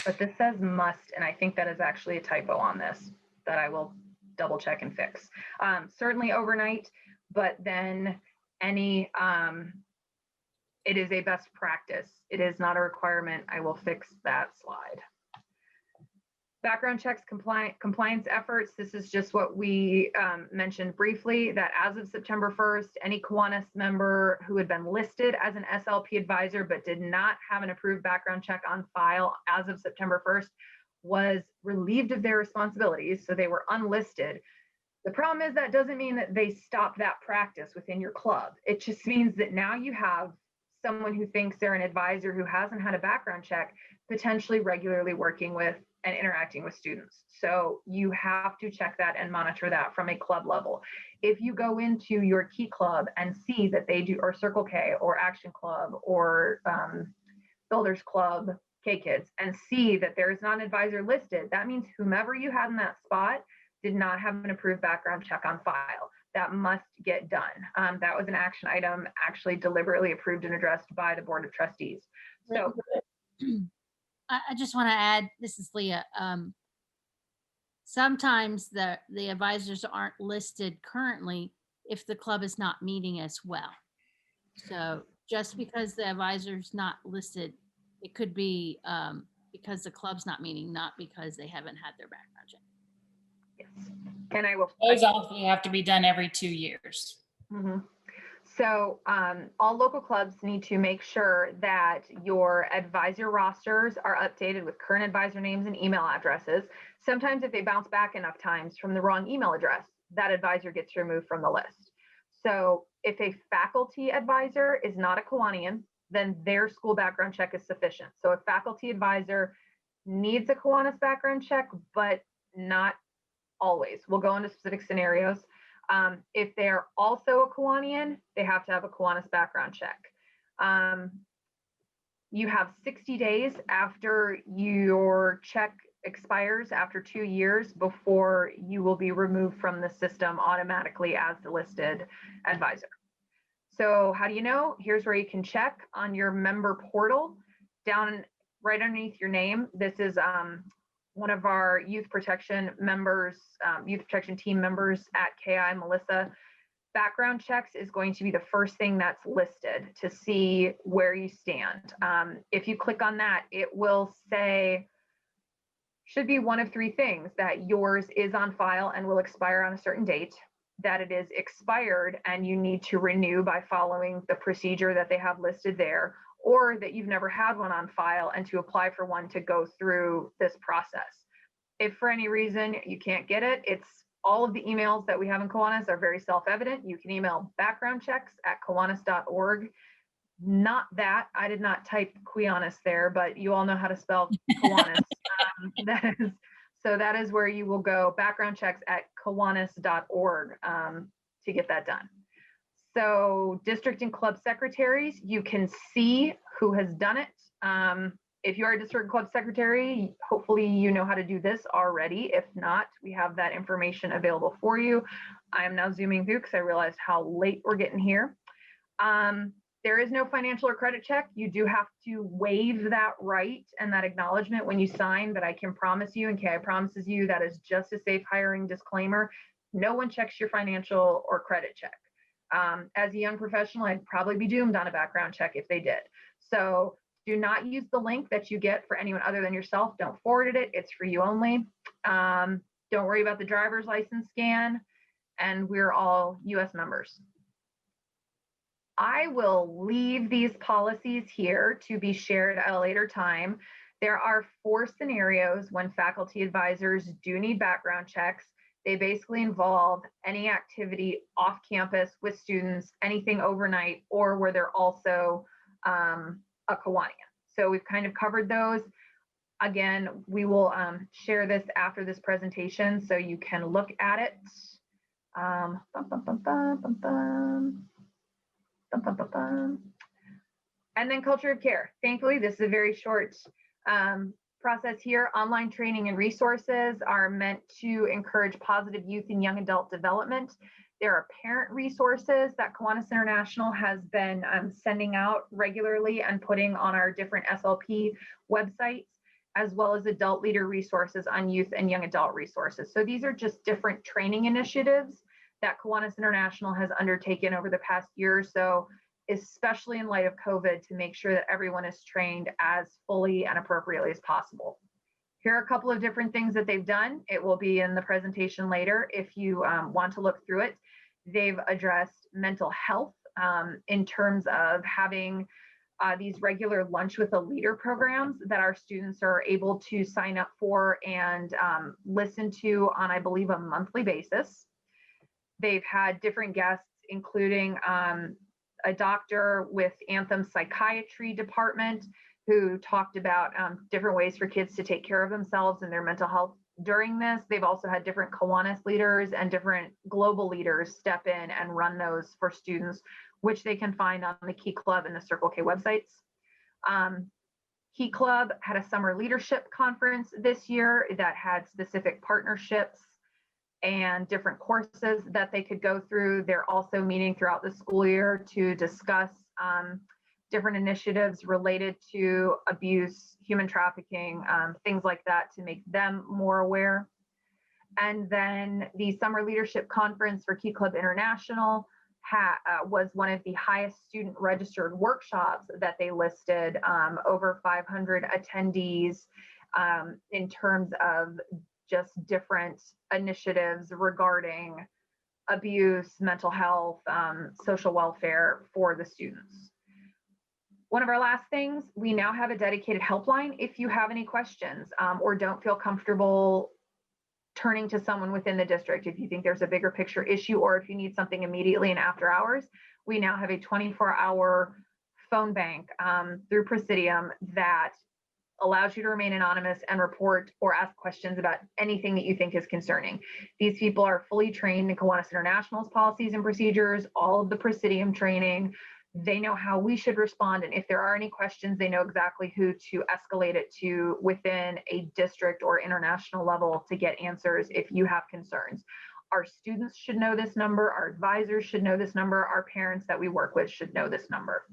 But this says must, and I think that is actually a typo on this that I will double check and fix. Certainly overnight, but then any, it is a best practice. It is not a requirement. I will fix that slide. Background checks, compliance efforts. This is just what we mentioned briefly, that as of September 1st, any Kiwanis member who had been listed as an SLP advisor but did not have an approved background check on file as of September 1st was relieved of their responsibilities. So they were unlisted. The problem is that doesn't mean that they stop that practice within your club. It just means that now you have someone who thinks they're an advisor who hasn't had a background check, potentially regularly working with and interacting with students. So you have to check that and monitor that from a club level. If you go into your key club and see that they do, or Circle K or Action Club or Builders Club, K Kids, and see that there is not an advisor listed, that means whomever you had in that spot did not have an approved background check on file. That must get done. That was an action item actually deliberately approved and addressed by the Board of Trustees. So I just want to add, this is Leah. Sometimes the advisors aren't listed currently if the club is not meeting as well. So just because the advisor's not listed, it could be because the club's not meeting, not because they haven't had their background check. yes, and I will. Those also have to be done every 2 years. Mm-hmm. So all local clubs need to make sure that your advisor rosters are updated with current advisor names and email addresses. Sometimes if they bounce back enough times from the wrong email address, that advisor gets removed from the list. So if a faculty advisor is not a Kiwanian, then their school background check is sufficient. So a faculty advisor needs a Kiwanis background check, but not always. We'll go into specific scenarios. If they're also a Kiwanian, they have to have a Kiwanis background check. You have 60 days after your check expires, after 2 years, before you will be removed from the system automatically as the listed advisor. So how do you know? Here's where you can check on your member portal, down right underneath your name. This is one of our youth protection members, youth protection team members at KI, Melissa. Background checks is going to be the first thing that's listed to see where you stand. If you click on that, it will say, should be one of 3 things: that yours is on file and will expire on a certain date, that it is expired and you need to renew by following the procedure that they have listed there, or that you've never had one on file and to apply for one to go through this process. If for any reason you can't get it, it's all of the emails that we have in Kiwanis are very self-evident. You can email backgroundchecks@kiwanis.org. Not that, I did not type Kiwanis there, but you all know how to spell Kiwanis. That is where you will go, backgroundchecks@kiwanis.org, to get that done. So district and club secretaries, you can see who has done it. If you are a district club secretary, hopefully you know how to do this already. If not, we have that information available for you. I am now zooming through because I realized how late we're getting here. There is no financial or credit check. You do have to waive that right and that acknowledgement when you sign, but I can promise you, and KI promises you, that is just a safe hiring disclaimer. No one checks your financial or credit check. As a young professional, I'd probably be doomed on a background check if they did. So do not use the link that you get for anyone other than yourself. Don't forward it. It's for you only. Don't worry about the driver's license scan. And we're all US members. I will leave these policies here to be shared at a later time. There are 4 scenarios when faculty advisors do need background checks. They basically involve any activity off campus with students, anything overnight, or where they're also a Kiwanian. So we've kind of covered those. Again, we will share this after this presentation so you can look at it. And then culture of care. Thankfully, this is a very short process here. Online training and resources are meant to encourage positive youth and young adult development. There are parent resources that Kiwanis International has been sending out regularly and putting on our different SLP websites, as well as adult leader resources on youth and young adult resources. So these are just different training initiatives that Kiwanis International has undertaken over the past year or so, especially in light of COVID, to make sure that everyone is trained as fully and appropriately as possible. Here are a couple of different things that they've done. It will be in the presentation later if you want to look through it. They've addressed mental health in terms of having these regular lunch with a leader programs that our students are able to sign up for and listen to on, I believe, a monthly basis. They've had different guests, including a doctor with Anthem Psychiatry Department, who talked about different ways for kids to take care of themselves and their mental health during this. They've also had different Kiwanis leaders and different global leaders step in and run those for students, which they can find on the Key Club and the Circle K websites. Key Club had a summer leadership conference this year that had specific partnerships and different courses that they could go through. They're also meeting throughout the school year to discuss different initiatives related to abuse, human trafficking, things like that, to make them more aware. And then the Summer Leadership Conference for Key Club International was one of the highest student registered workshops that they listed, over 500 attendees in terms of just different initiatives regarding abuse, mental health, social welfare for the students. One of our last things, we now have a dedicated helpline. If you have any questions or don't feel comfortable turning to someone within the district, if you think there's a bigger picture issue, or if you need something immediately and after hours, we now have a 24-hour phone bank through Presidium that allows you to remain anonymous and report or ask questions about anything that you think is concerning. These people are fully trained in Kiwanis International's policies and procedures, all of the Presidium training. They know how we should respond, and if there are any questions, they know exactly who to escalate it to within a district or international level to get answers if you have concerns. Our students should know this number, our advisors should know this number, our parents that we work with should know this number.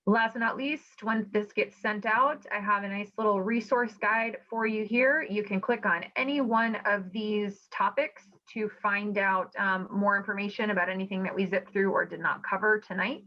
Last but not least, when this gets sent out, I have a nice little resource guide for you here. You can click on any one of these topics to find out more information about anything that we zipped through or did not cover tonight.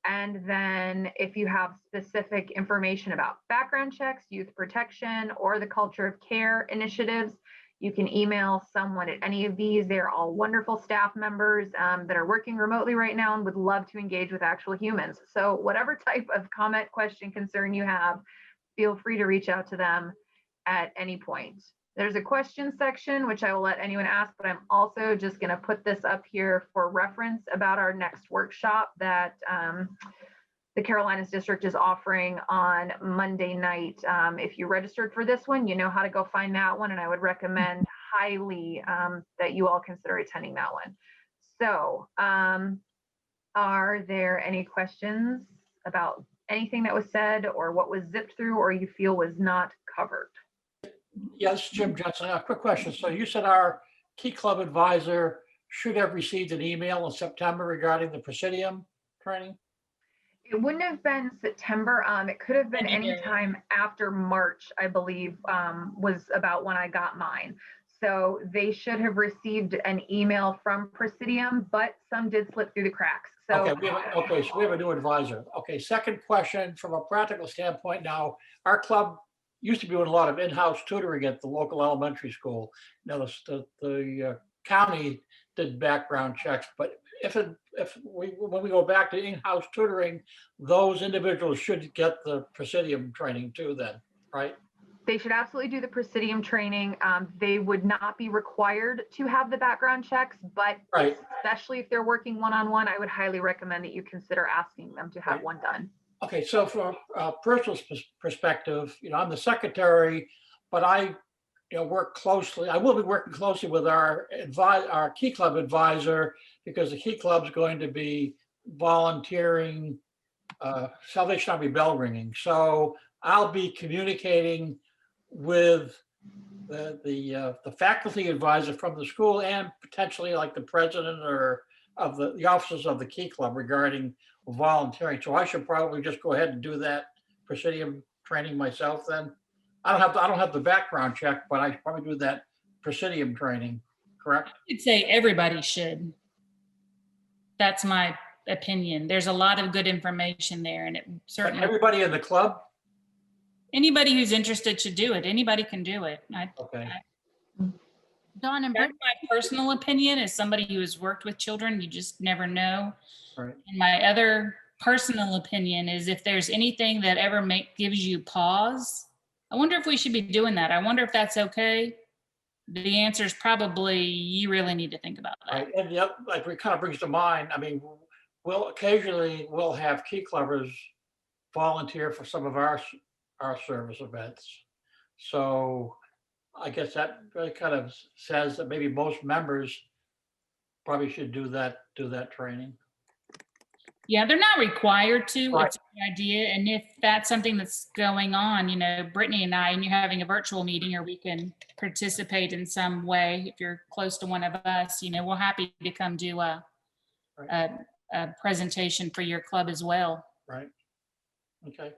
And then if you have specific information about background checks, youth protection, or the culture of care initiatives, you can email someone at any of these. They're all wonderful staff members that are working remotely right now and would love to engage with actual humans. So whatever type of comment, question, concern you have, feel free to reach out to them at any point. There's a question section, which I will let anyone ask, but I'm also just going to put this up here for reference about our next workshop that the Carolinas District is offering on Monday night. If you registered for this one, you know how to go find that one, and I would recommend highly that you all consider attending that one. So are there any questions about anything that was said or what was zipped through or you feel was not covered? Yes, Jim Jensen, a quick question. So you said our Key Club advisor should have received an email in September regarding the Presidium training? It wouldn't have been September. It could have been any January. time after March, I believe, was about when I got mine. So they should have received an email from Presidium, but some did slip through the cracks. So Okay, so we have a new advisor. Okay, second question, from a practical standpoint now, our club used to be doing a lot of in-house tutoring at the local elementary school. Now the county did background checks, but when we go back to in-house tutoring, those individuals should get the Presidium training too then, right? they should absolutely do the Presidium training. They would not be required to have the background checks, but Right. especially if they're working one-on-one, I would highly recommend that you consider asking them to have Right. one done. Okay, so from a personal perspective, I'm the secretary, but I, work closely. I will be working closely with our Key Club advisor, because the Key Club is going to be volunteering Salvation Army bell ringing. So I'll be communicating with the faculty advisor from the school and potentially like the president or of the officers of the Key Club regarding volunteering. So I should probably just go ahead and do that Presidium training myself then. I don't have the background check, but I should probably do that Presidium training, correct? I'd say everybody should. That's my opinion. There's a lot of good information there, and it But certainly, everybody in the club? Anybody who's interested should do it. Anybody can do it. Okay. Dawn and That's Britt, my personal opinion as somebody who has worked with children. You just never know. Right. And my other personal opinion is if there's anything that ever gives you pause, I wonder if we should be doing that. I wonder if that's okay. The answer is probably you really need to think about that. Right. And yep, like it kind of brings to mind, I mean, we'll occasionally have key clubbers volunteer for some of our service events. So I guess that really kind of says that maybe most members probably should do that training. Yeah, they're not required to. Right. It's a good idea. And if that's something that's going on, Brittany and I, and you're having a virtual meeting, or we can participate in some way, if you're close to one of us, we're happy to come do a presentation for your club as well. Right. Okay.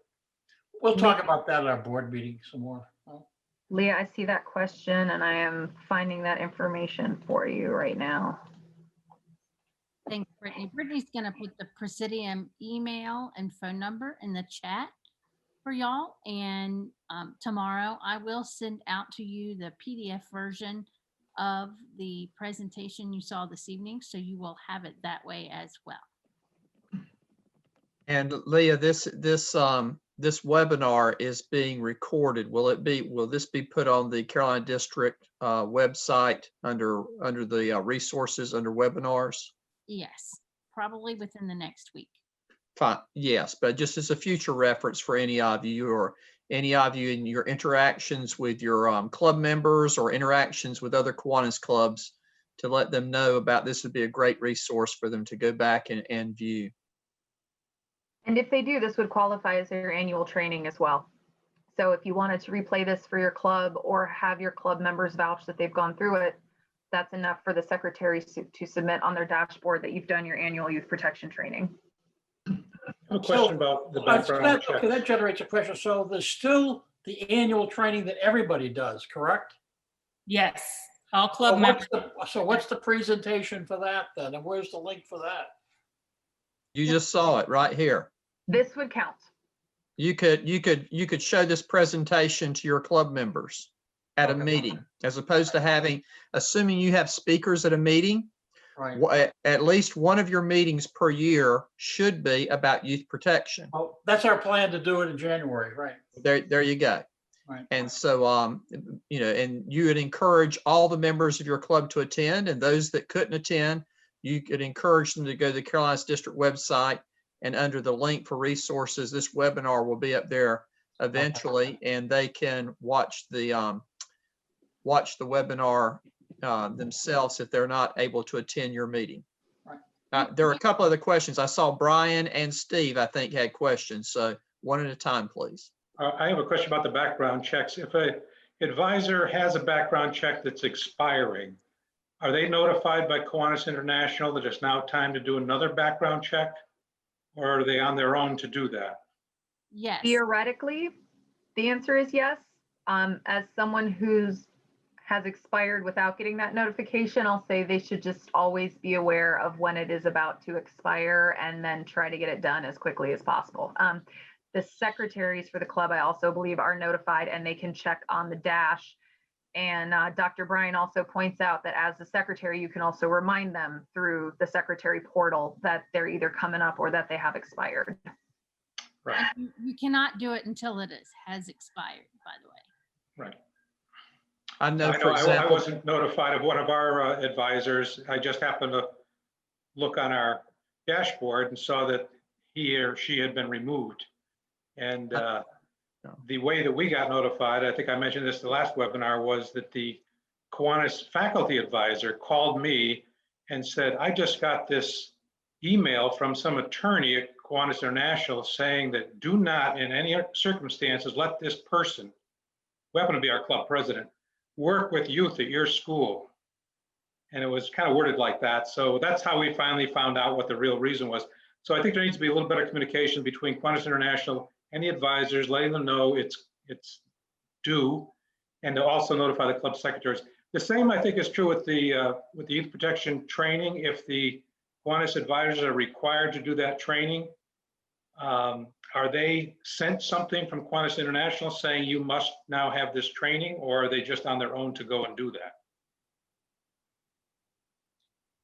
We'll talk about that at our board meeting some more. Leah, I see that question and I am finding that information for you right now. thanks, Brittany. Brittany's gonna put the Presidium email and phone number in the chat for y'all. And tomorrow I will send out to you the PDF version of the presentation you saw this evening. So you will have it that way as well. And Leah, this webinar is being recorded. Will this be put on the Carolina District website under the resources under webinars? Yes, probably within the next week. Fine. Yes, but just as a future reference for any of you in your interactions with your club members or interactions with other Kiwanis clubs, to let them know about this would be a great resource for them to go back and view. And if they do, this would qualify as their annual training as well. So if you wanted to replay this for your club or have your club members vouch that they've gone through it, that's enough for the secretaries to submit on their dashboard that you've done your annual youth protection training. I have a question about the background check. Okay, that generates a question. So there's still the annual training that everybody does, correct? Yes, all club members. So what's the presentation for that then? And where's the link for that? You just saw it right here. This would count. You could show this presentation to your club members at a meeting, as opposed to assuming you have speakers at a meeting. Right. At least one of your meetings per year should be about youth protection. Oh, that's our plan to do it in January, right? There you go. Right. And so, and you would encourage all the members of your club to attend, and those that couldn't attend, you could encourage them to go to the Carolinas District website, and under the link for resources, this webinar will be up there eventually, and they can watch the webinar themselves if they're not able to attend your meeting. Right. There are a couple other questions. I saw Brian and Steve, I think, had questions. So one at a time, please. I have a question about the background checks. If an advisor has a background check that's expiring, are they notified by Kiwanis International that it's now time to do another background check? Or are they on their own to do that? Yes. Theoretically, the answer is yes. As someone has expired without getting that notification, I'll say they should just always be aware of when it is about to expire and then try to get it done as quickly as possible. The secretaries for the club, I also believe, are notified and they can check on the dash. And Dr. Bryan also points out that as the secretary, you can also remind them through the secretary portal that they're either coming up or that they have expired. Right. And you cannot do it until it has expired, by the way. Right. I know, for I example, wasn't notified of one of our advisors. I just happened to look on our dashboard and saw that he or she had been removed. And the way that we got notified, I think I mentioned this the last webinar, was that the Kiwanis faculty advisor called me and said, I just got this email from some attorney at Kiwanis International saying that do not in any circumstances let this person, who happened to be our club president, work with youth at your school. And it was kind of worded like that. So that's how we finally found out what the real reason was. So I think there needs to be a little better communication between Kiwanis International and the advisors, letting them know it's due, and to also notify the club secretaries. The same, I think, is true with the youth protection training. If the Kiwanis advisors are required to do that training, Are they sent something from Kiwanis International saying you must now have this training, or are they just on their own to go and do that?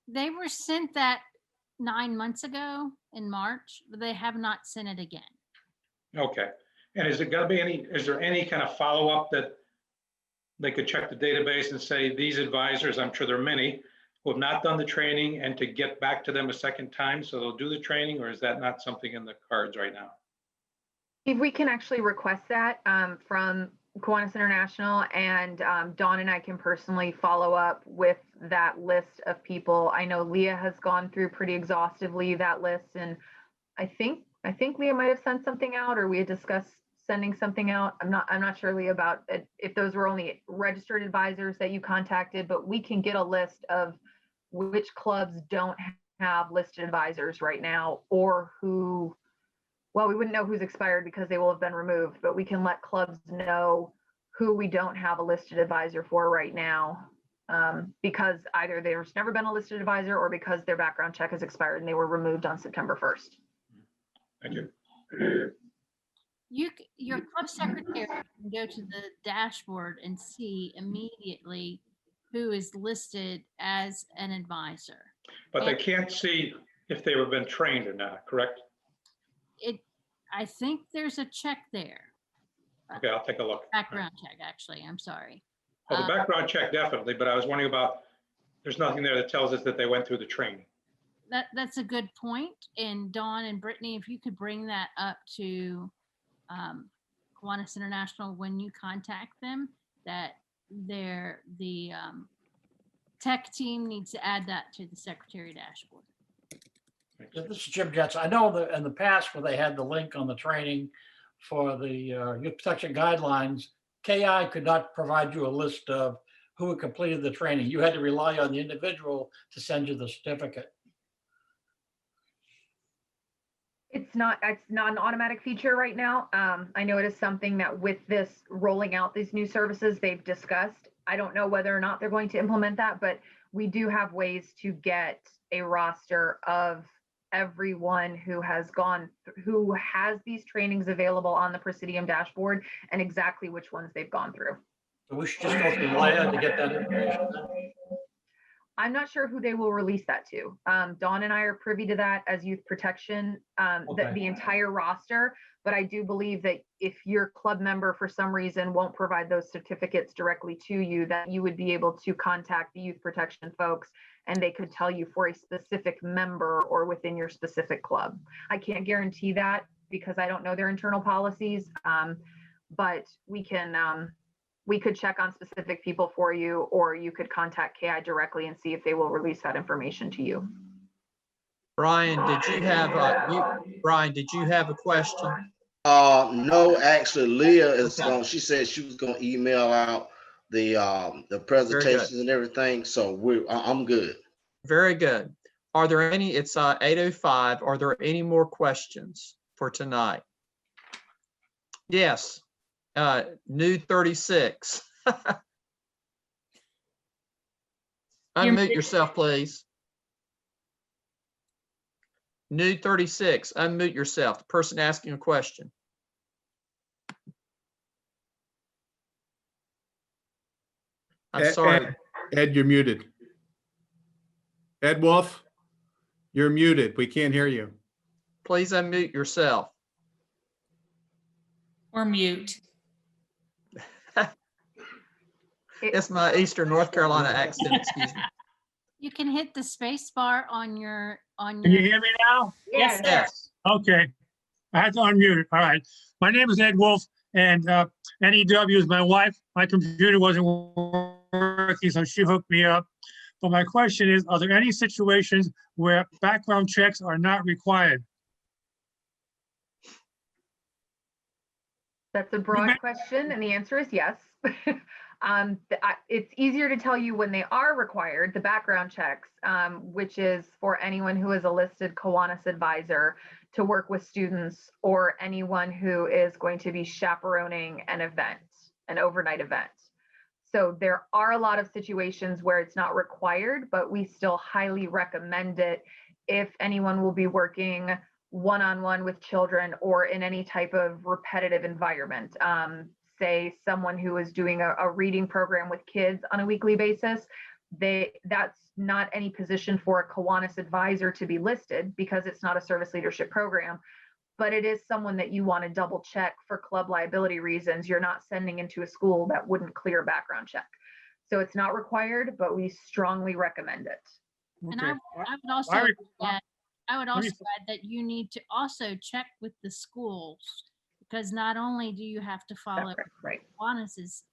They were sent that 9 months ago in March, but they have not sent it again. Okay. And is there any kind of follow-up that they could check the database and say, these advisors, I'm sure there are many, who have not done the training, and to get back to them a second time so they'll do the training, or is that not something in the cards right now? If we can actually request that from Kiwanis International, and Dawn and I can personally follow up with that list of people. I know Leah has gone through pretty exhaustively that list, and I think Leah might have sent something out, or we had discussed sending something out. I'm not sure, Leah, about if those were only registered advisors that you contacted, but we can get a list of which clubs don't have listed advisors right now, or who. Well, we wouldn't know who's expired because they will have been removed, but we can let clubs know who we don't have a listed advisor for right now, because either there's never been a listed advisor, or because their background check has expired and they were removed on September 1st. Thank you. Your club secretary can go to the dashboard and see immediately who is listed as an advisor. But they can't see if they have been trained or not, correct? I think there's a check there. Okay, I'll take a look. Background check, actually. I'm sorry. Well, the background check definitely, but I was wondering about, there's nothing there that tells us that they went through the training. That's a good point. And Dawn and Brittany, if you could bring that up to Kiwanis International when you contact them, that the tech team needs to add that to the secretary dashboard. This is Jim Getz. I know that in the past where they had the link on the training for the youth protection guidelines, KI could not provide you a list of who had completed the training. You had to rely on the individual to send you the certificate. It's not an automatic feature right now. I know it is something that with this rolling out these new services they've discussed. I don't know whether or not they're going to implement that, but we do have ways to get a roster of everyone who has these trainings available on the Presidium dashboard, and exactly which ones they've gone through. So we should just go through Leah to get that information. I'm not sure who they will release that to. Dawn and I are privy to that as youth protection, the entire roster. But I do believe that if your club member for some reason won't provide those certificates directly to you, that you would be able to contact the youth protection folks, and they could tell you for a specific member or within your specific club. I can't guarantee that because I don't know their internal policies, but we could check on specific people for you, or you could contact KI directly and see if they will release that information to you. Brian, did you have a question? No, actually, Leah is she said she was gonna email out the presentations and everything. So I'm good. Very good. Are there any, it's 8:05. Are there any more questions for tonight? Yes. New 36. Unmute yourself, please. New 36, unmute yourself. The person asking a question. I'm sorry. Ed, you're muted. Ed Wolf, you're muted. We can't hear you. Please unmute yourself. Or mute. It's my Eastern North Carolina accent, excuse me. You can hit the space bar on your. Can you hear me now? Yes. Yes. Okay. I had to unmute it. All right. My name is Ed Wolf, and NEW is my wife. My computer wasn't working, so she hooked me up. But my question is, are there any situations where background checks are not required? That's a broad question, and the answer is yes. It's easier to tell you when they are required, the background checks, which is for anyone who is a listed Kiwanis advisor to work with students, or anyone who is going to be chaperoning an event, an overnight event. So there are a lot of situations where it's not required, but we still highly recommend it if anyone will be working one-on-one with children or in any type of repetitive environment. Say someone who is doing a reading program with kids on a weekly basis, that's not any position for a Kiwanis advisor to be listed because it's not a service leadership program, but it is someone that you want to double check for club liability reasons. You're not sending into a school that wouldn't clear a background check. So it's not required, but we strongly recommend it. And Okay. I would also I- add, I would Let me- also add that you need to also check with the schools, because not only do you have to follow Separate, right? Kiwanis's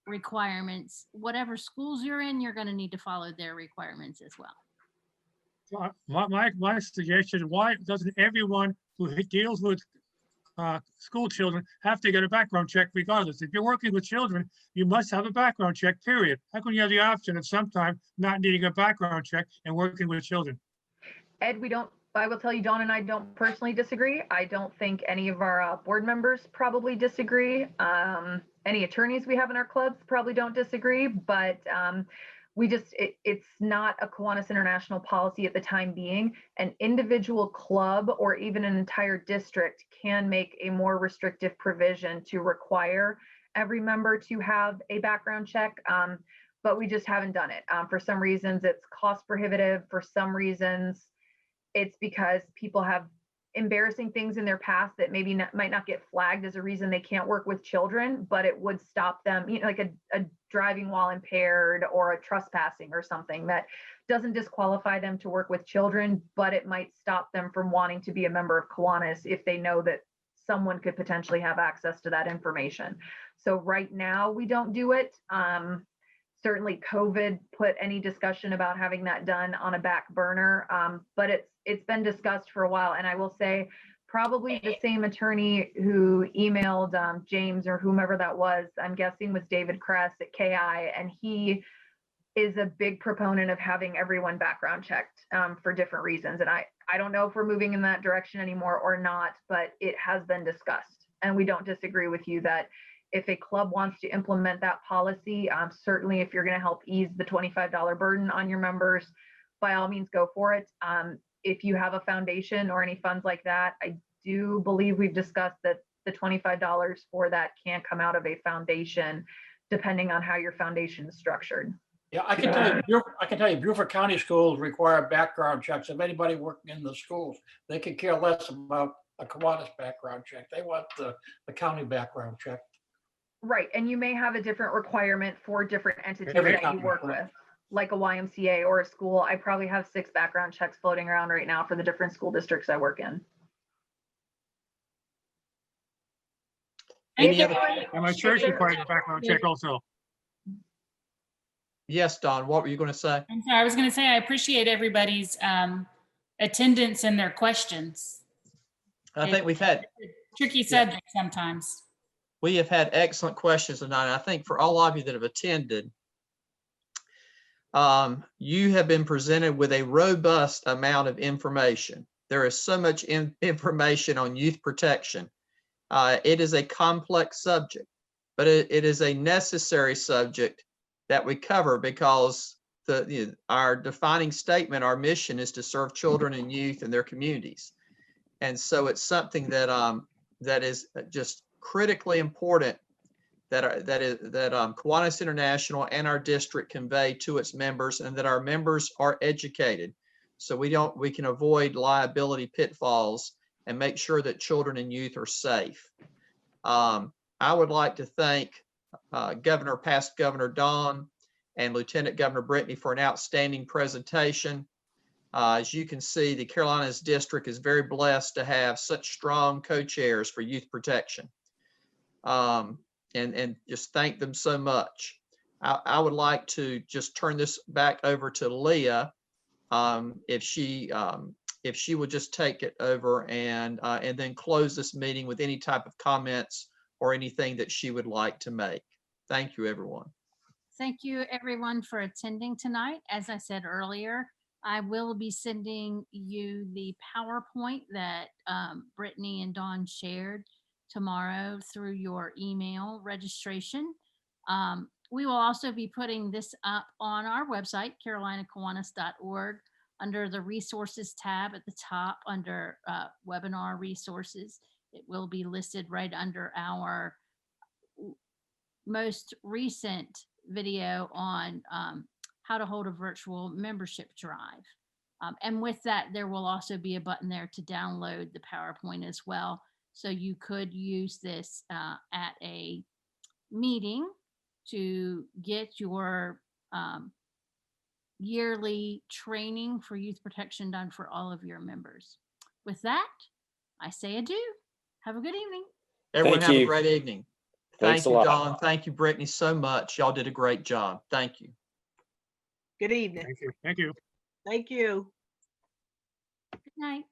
requirements, whatever schools you're in, you're going to need to follow their requirements as well. My suggestion, why doesn't everyone who deals with school children have to get a background check regardless? If you're working with children, you must have a background check, period. How can you have the option of sometimes not needing a background check and working with children? Ed, I will tell you, Dawn and I don't personally disagree. I don't think any of our board members probably disagree. Any attorneys we have in our clubs probably don't disagree, but it's not a Kiwanis International policy at the time being. An individual club or even an entire district can make a more restrictive provision to require every member to have a background check, but we just haven't done it. For some reasons, it's cost prohibitive. For some reasons, it's because people have embarrassing things in their past that maybe might not get flagged as a reason they can't work with children, but it would stop them, like a driving while impaired or a trespassing or something that doesn't disqualify them to work with children, but it might stop them from wanting to be a member of Kiwanis if they know that someone could potentially have access to that information. So right now we don't do it. Certainly COVID put any discussion about having that done on a back burner, but it's been discussed for a while. And I will say probably the same attorney who emailed James or whomever that was, I'm guessing was David Kress at KI, and he is a big proponent of having everyone background checked for different reasons. And I don't know if we're moving in that direction anymore or not, but it has been discussed. And we don't disagree with you that if a club wants to implement that policy, certainly if you're going to help ease the $25 burden on your members, by all means, go for it. If you have a foundation or any funds like that, I do believe we've discussed that the $25 for that can come out of a foundation, depending on how your foundation is structured. Yeah, I can tell you, Beaufort County schools require background checks. If anybody working in the schools, they could care less about a Kiwanis background check. They want the county background check. Right, and you may have a different requirement for different entities Every that you county, work correct. with, like a YMCA or a school. I probably have 6 background checks floating around right now for the different school districts I work in. Any other? And my church requires a background check also. Yes, Don, what were you going to say? I'm sorry, I was going to say, I appreciate everybody's attendance and their questions. I think we've had, Tricky subject sometimes. we have had excellent questions tonight. I think for all of you that have attended, you have been presented with a robust amount of information. There is so much information on youth protection. It is a complex subject, but it is a necessary subject that we cover because our defining statement, our mission is to serve children and youth in their communities. And so it's something that is just critically important that Kiwanis International and our district convey to its members, and that our members are educated, so we can avoid liability pitfalls and make sure that children and youth are safe. I would like to thank past Governor Don and Lieutenant Governor Brittany for an outstanding presentation. As you can see, the Carolinas District is very blessed to have such strong co-chairs for youth protection. And just thank them so much. I would like to just turn this back over to Leah, if she would just take it over and then close this meeting with any type of comments or anything that she would like to make. Thank you, everyone. Thank you, everyone, for attending tonight. As I said earlier, I will be sending you the PowerPoint that Brittany and Dawn shared tomorrow through your email registration. We will also be putting this up on our website, carolinakiwanis.org, under the resources tab at the top under webinar resources. It will be listed right under our most recent video on how to hold a virtual membership drive. And with that, there will also be a button there to download the PowerPoint as well. So you could use this at a meeting to get your yearly training for youth protection done for all of your members. With that, I say adieu. Have a good evening. Everyone Thank have a you. great evening. Thanks Thank a you, lot. Don. Thank you, Brittany, so much. Y'all did a great job. Thank you. Good evening. Thank you. Thank you. Thank you. Good night.